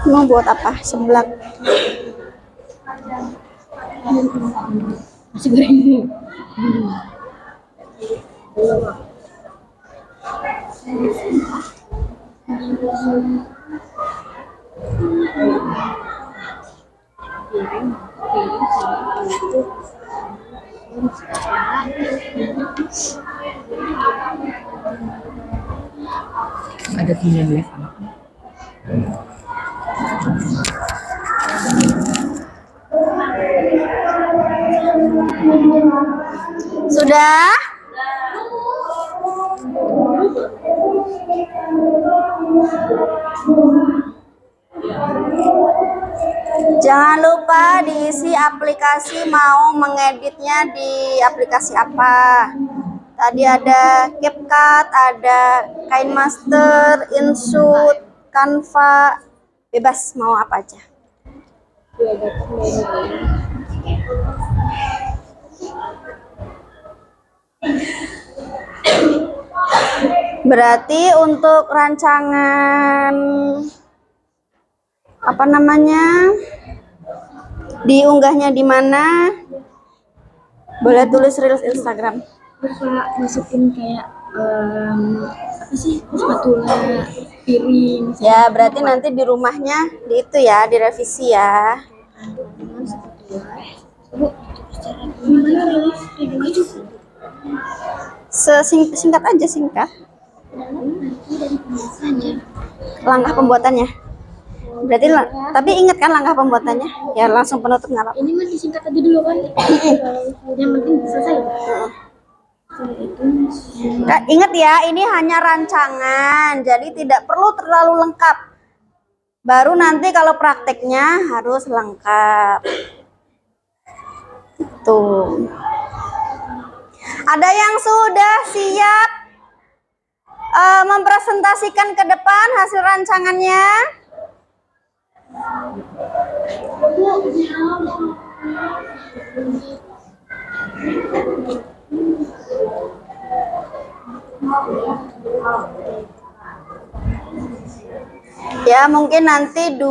Mau buat apa? Seblak. Nasi goreng. Ada 19 anak. Sudah? Jangan lupa diisi aplikasi, mau mengeditnya di aplikasi apa. Tadi ada CapCut, ada KineMaster, InShoot, Canva, bebas mau apa aja. Berarti untuk rancangan apa namanya, diunggahnya di mana? Boleh tulis reels Instagram. Lupa masukin kayak apa sih, spatula, piring, Ya, berarti nanti di rumahnya di itu ya, direvisi ya. Singkat aja, singkat. Langkah pembuatannya. Berarti tapi ingat kan langkah pembuatannya? Ya langsung penutup nggak apa-apa. ini mah disingkat aja dulu kan. Yang penting selesai. Ingat ya, ini hanya rancangan, jadi tidak perlu terlalu lengkap. Baru nanti kalau prakteknya harus lengkap. Tuh. Ada yang sudah siap mempresentasikan ke depan hasil rancangannya? Ya, mungkin nanti 2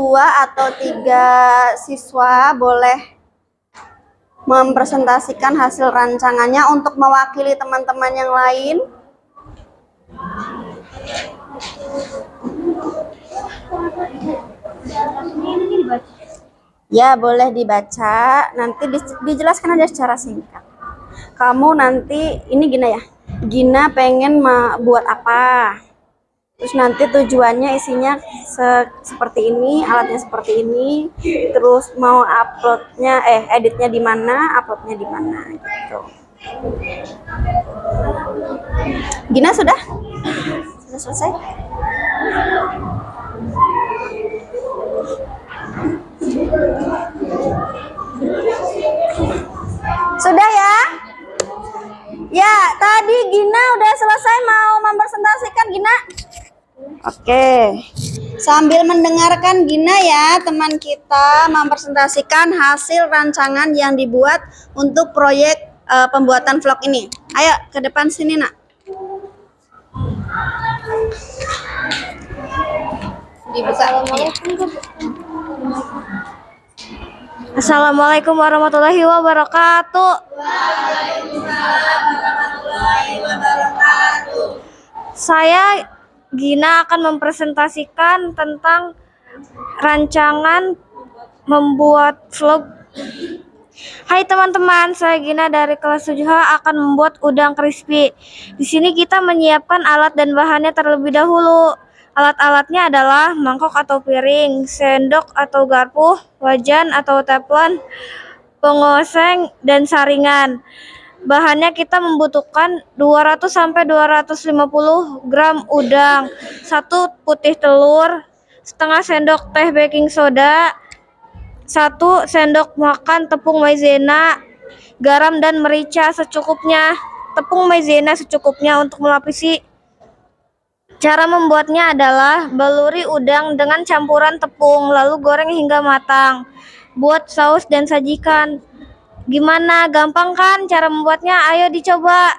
atau 3 siswa boleh mempresentasikan hasil rancangannya untuk mewakili teman-teman yang lain. Ya, boleh dibaca. Nanti dijelaskan aja secara singkat. Kamu nanti, ini Gina ya. Gina pengen buat apa? Terus nanti tujuannya isinya seperti ini, alatnya seperti ini. Terus mau uploadnya, editnya di mana, uploadnya di mana gitu. Gina sudah? Sudah selesai? Gina udah selesai mau mempresentasikan Gina? Oke. Sambil mendengarkan Gina ya, teman kita mempresentasikan hasil rancangan yang dibuat untuk proyek pembuatan vlog ini. Ayo ke depan sini, Nak. Dibuka. Assalamualaikum warahmatullahi wabarakatuh. Saya Gina akan mempresentasikan tentang rancangan membuat vlog. Hai teman-teman, saya Gina dari kelas 7H akan membuat udang crispy. Di sini kita menyiapkan alat dan bahannya terlebih dahulu. Alat-alatnya adalah mangkok atau piring, sendok atau garpu, wajan atau teflon, pengoseng, dan saringan. Bahannya kita membutuhkan 200 sampai 250 gram udang, 1 putih telur, setengah sendok teh baking soda, 1 sendok makan tepung maizena, garam dan merica secukupnya, tepung maizena secukupnya untuk melapisi. Cara membuatnya adalah baluri udang dengan campuran tepung, lalu goreng hingga matang. Buat saus dan sajikan. Gimana? Gampang kan cara membuatnya? Ayo dicoba.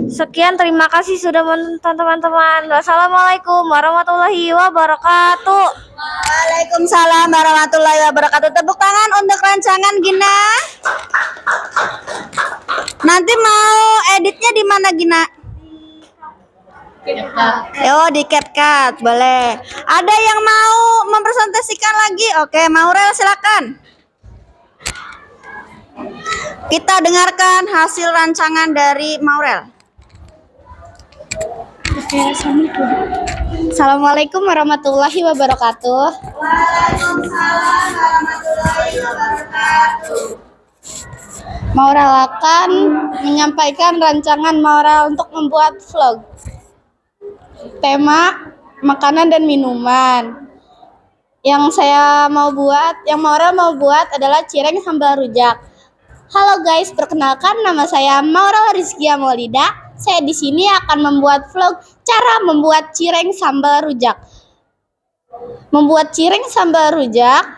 Sekian, terima kasih sudah menonton teman-teman. Wassalamualaikum warahmatullahi wabarakatuh. Waalaikumsalam warahmatullahi wabarakatuh. Tepuk tangan untuk rancangan Gina. Nanti mau editnya di mana Gina? Yo, di CapCut boleh. Ada yang mau mempresentasikan lagi? Oke, Maurel silakan. Kita dengarkan hasil rancangan dari Maurel. Assalamualaikum warahmatullahi wabarakatuh. Waalaikumsalam warahmatullahi wabarakatuh. Maurel akan menyampaikan rancangan Maurel untuk membuat vlog. Tema makanan dan minuman. Yang Maurel mau buat adalah cireng sambal rujak. Halo guys, perkenalkan nama saya Maurel Rizkia Maulida. Saya di sini akan membuat vlog cara membuat cireng sambal rujak. Membuat cireng sambal rujak.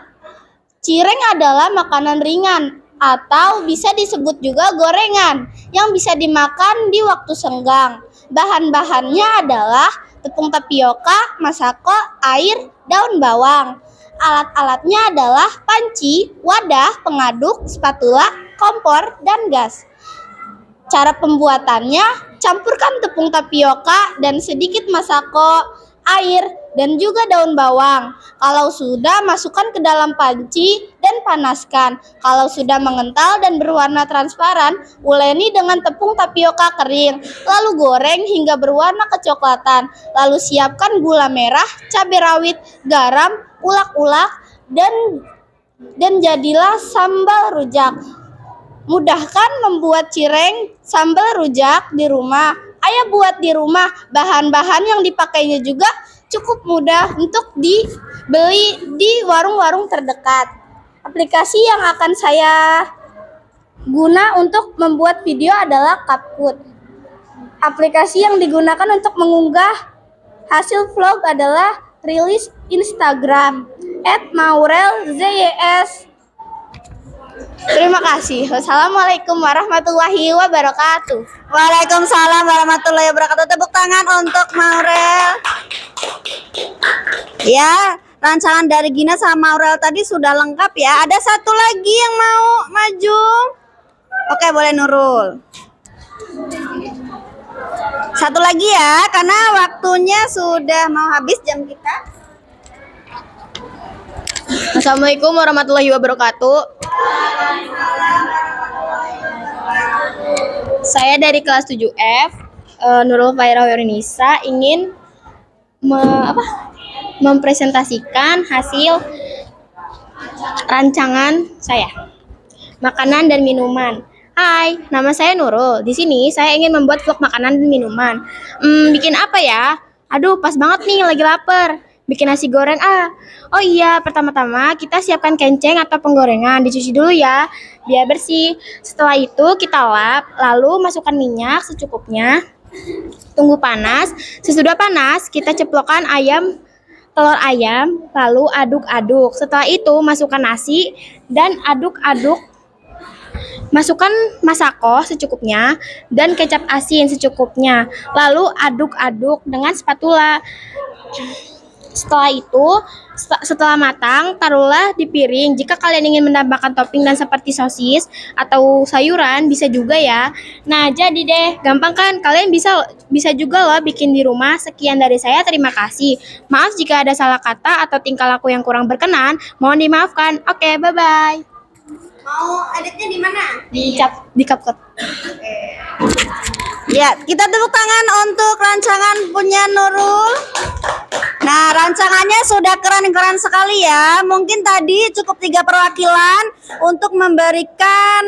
Cireng adalah makanan ringan atau bisa disebut juga gorengan yang bisa dimakan di waktu senggang. Bahan-bahannya adalah tepung tapioka, masako, air, daun bawang. Alat-alatnya adalah panci, wadah, pengaduk, spatula, kompor, dan gas. Cara pembuatannya, campurkan tepung tapioka dan sedikit masako, air, dan juga daun bawang. Kalau sudah, masukkan ke dalam panci dan panaskan. Kalau sudah mengental dan berwarna transparan, uleni dengan tepung tapioka kering. Lalu goreng hingga berwarna kecoklatan. Lalu siapkan gula merah, cabai rawit, garam, ulak-ulak, dan jadilah sambal rujak. Mudahkan membuat cireng sambal rujak di rumah. Ayo buat di rumah. Bahan-bahan yang dipakainya juga cukup mudah untuk dibeli di warung-warung terdekat. Aplikasi yang akan saya guna untuk membuat video adalah CapCut. Aplikasi yang digunakan untuk mengunggah hasil vlog adalah rilis Instagram @maurelzys. Terima kasih. Wassalamualaikum warahmatullahi wabarakatuh. Waalaikumsalam warahmatullahi wabarakatuh. Tepuk tangan untuk Maurel. Ya, rancangan dari Gina sama Maurel tadi sudah lengkap ya. Ada satu lagi yang mau maju. Oke, boleh Nurul. Satu lagi ya, karena waktunya sudah mau habis jam kita. Assalamualaikum warahmatullahi wabarakatuh. Saya dari kelas 7F, Nurul Fairah Wirnisa, ingin mempresentasikan hasil rancangan saya, makanan dan minuman. Hai, nama saya Nurul. Di sini saya ingin membuat vlog makanan dan minuman. Bikin apa ya? Aduh, pas banget nih, lagi lapar. Bikin nasi goreng Oh iya, pertama-tama kita siapkan kenceng atau penggorengan. Dicuci dulu ya, biar bersih. Setelah itu kita lap, lalu masukkan minyak secukupnya. Tunggu panas. Sesudah panas, kita ceplokkan telur ayam, lalu aduk-aduk. Setelah itu, masukkan nasi dan aduk-aduk. Masukkan masako secukupnya dan kecap asin secukupnya. Lalu aduk-aduk dengan spatula. Setelah itu, setelah matang, taruhlah di piring. Jika kalian ingin menambahkan topping dan seperti sosis atau sayuran, bisa juga ya. Nah, jadi deh, gampang kan? Kalian bisa juga loh bikin di rumah. Sekian dari saya, terima kasih. Maaf jika ada salah kata atau tingkah laku yang kurang berkenan. Mohon dimaafkan. Oke, bye-bye. Mau editnya di mana? Di CapCut. Ya, kita tepuk tangan untuk rancangan punya Nurul. Nah, rancangannya sudah keren-keren sekali ya. Mungkin tadi cukup 3 perwakilan untuk memberikan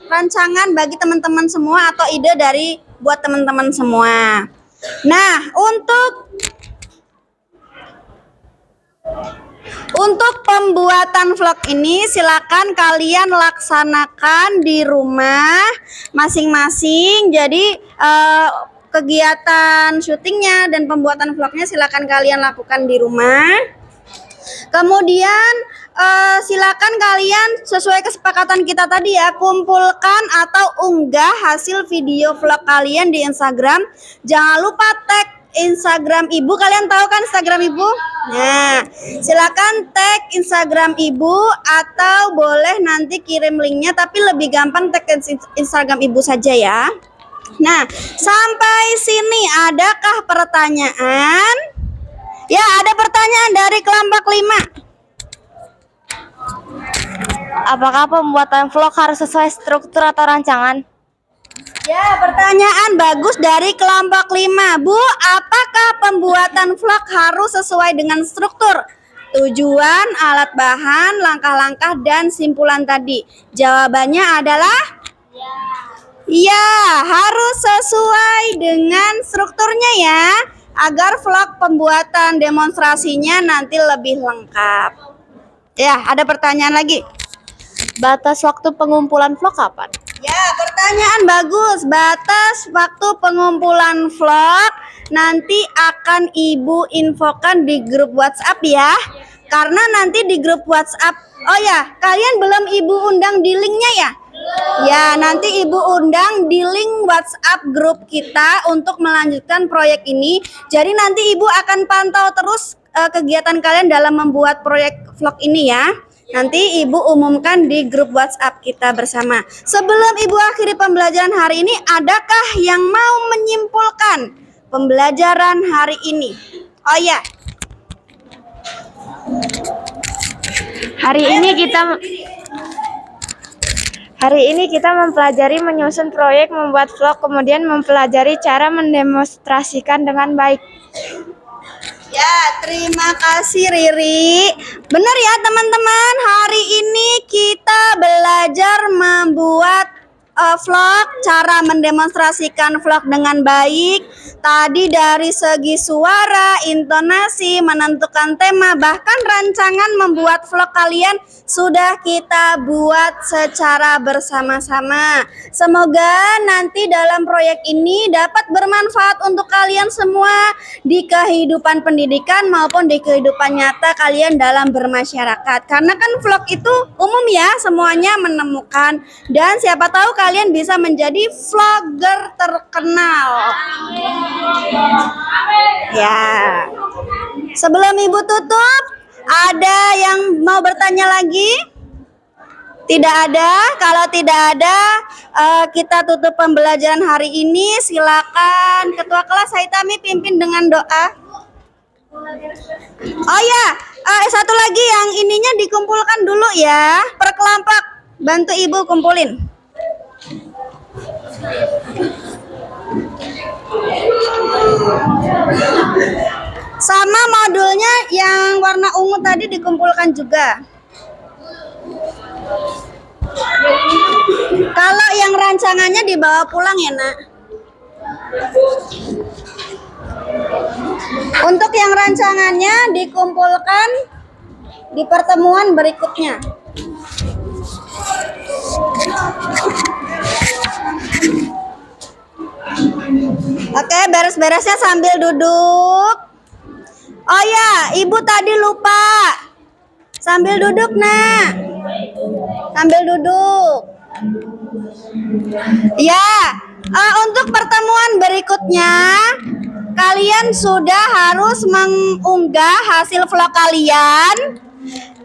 rancangan bagi teman-teman semua atau ide dari buat teman-teman semua. Nah, untuk pembuatan vlog ini silakan kalian laksanakan di rumah masing-masing. Jadi kegiatan syutingnya dan pembuatan vlognya silakan kalian lakukan di rumah. Kemudian silakan kalian sesuai kesepakatan kita tadi ya, kumpulkan atau unggah hasil video vlog kalian di Instagram. Jangan lupa tag Instagram Ibu. Kalian tahu kan Instagram Ibu? Nah, silakan tag Instagram Ibu atau boleh nanti kirim linknya, tapi lebih gampang tag Instagram Ibu saja ya. Nah, sampai sini adakah pertanyaan? Ya, ada pertanyaan dari kelompok 5. Apakah pembuatan vlog harus sesuai struktur atau rancangan? Ya, pertanyaan bagus dari kelompok 5. Bu, apakah pembuatan vlog harus sesuai dengan struktur? Tujuan, alat bahan, langkah-langkah, dan simpulan tadi. Jawabannya adalah ya, harus sesuai dengan strukturnya ya, agar vlog pembuatan demonstrasinya nanti lebih lengkap. Ya, ada pertanyaan lagi. Batas waktu pengumpulan vlog kapan? Ya, pertanyaan bagus. Batas waktu pengumpulan vlog nanti akan Ibu infokan di grup WhatsApp ya. Karena nanti di grup WhatsApp, oh ya, kalian belum Ibu undang di linknya ya? Ya, nanti Ibu undang di link WhatsApp grup kita untuk melanjutkan proyek ini. Jadi nanti Ibu akan pantau terus kegiatan kalian dalam membuat proyek vlog ini ya. Nanti Ibu umumkan di grup WhatsApp kita bersama. Sebelum Ibu akhiri pembelajaran hari ini, adakah yang mau menyimpulkan pembelajaran hari ini? Oh ya. Hari ini kita mempelajari menyusun proyek, membuat vlog, kemudian mempelajari cara mendemonstrasikan dengan baik. Ya, terima kasih Riri. Benar ya teman-teman, hari ini kita belajar membuat vlog, cara mendemonstrasikan vlog dengan baik. Tadi dari segi suara, intonasi, menentukan tema, bahkan rancangan membuat vlog kalian sudah kita buat secara bersama-sama. Semoga nanti dalam proyek ini dapat bermanfaat untuk kalian semua di kehidupan pendidikan maupun di kehidupan nyata kalian dalam bermasyarakat. Karena kan vlog itu umum ya, semuanya menemukan, dan siapa tahu kalian bisa menjadi vlogger terkenal. Ya. Sebelum Ibu tutup, ada yang mau bertanya lagi? Tidak ada. Kalau tidak ada, kita tutup pembelajaran hari ini. Silakan Ketua Kelas Haitami pimpin dengan doa. Oh ya, satu lagi yang ininya dikumpulkan dulu ya, per kelompok. Bantu Ibu kumpulin. Sama modulnya yang warna ungu tadi dikumpulkan juga. Kalau yang rancangannya dibawa pulang ya nak. Untuk yang rancangannya dikumpulkan di pertemuan berikutnya. Oke, beres-beresnya sambil duduk. Oh ya, ibu tadi lupa. Sambil duduk, nak. Sambil duduk. Ya, untuk pertemuan berikutnya, kalian sudah harus mengunggah hasil vlog kalian.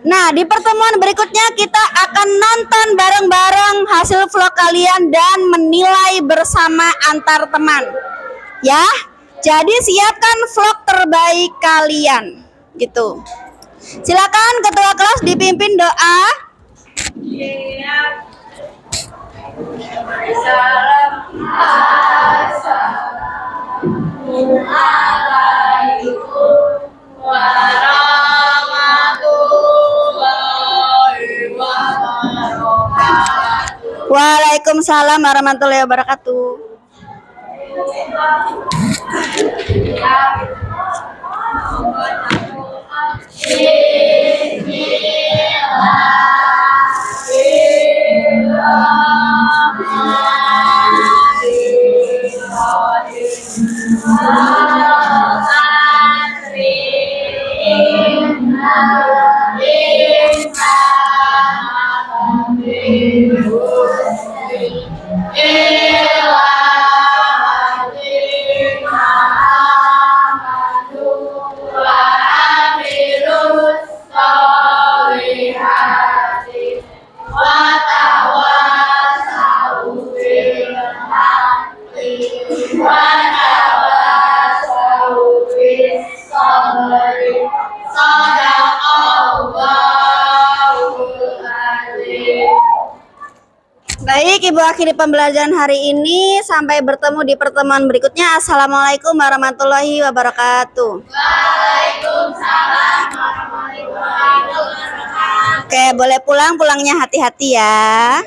Nah, di pertemuan berikutnya kita akan nonton bareng-bareng hasil vlog kalian dan menilai bersama antar teman. Ya, jadi siapkan vlog terbaik kalian. Gitu. Silakan ketua kelas dipimpin doa. Waalaikumsalam warahmatullahi wabarakatuh. Baik, Ibu akhiri pembelajaran hari ini. Sampai bertemu di pertemuan berikutnya. Assalamualaikum warahmatullahi wabarakatuh. Waalaikumsalam warahmatullahi wabarakatuh. Oke, boleh pulang. Pulangnya hati-hati ya.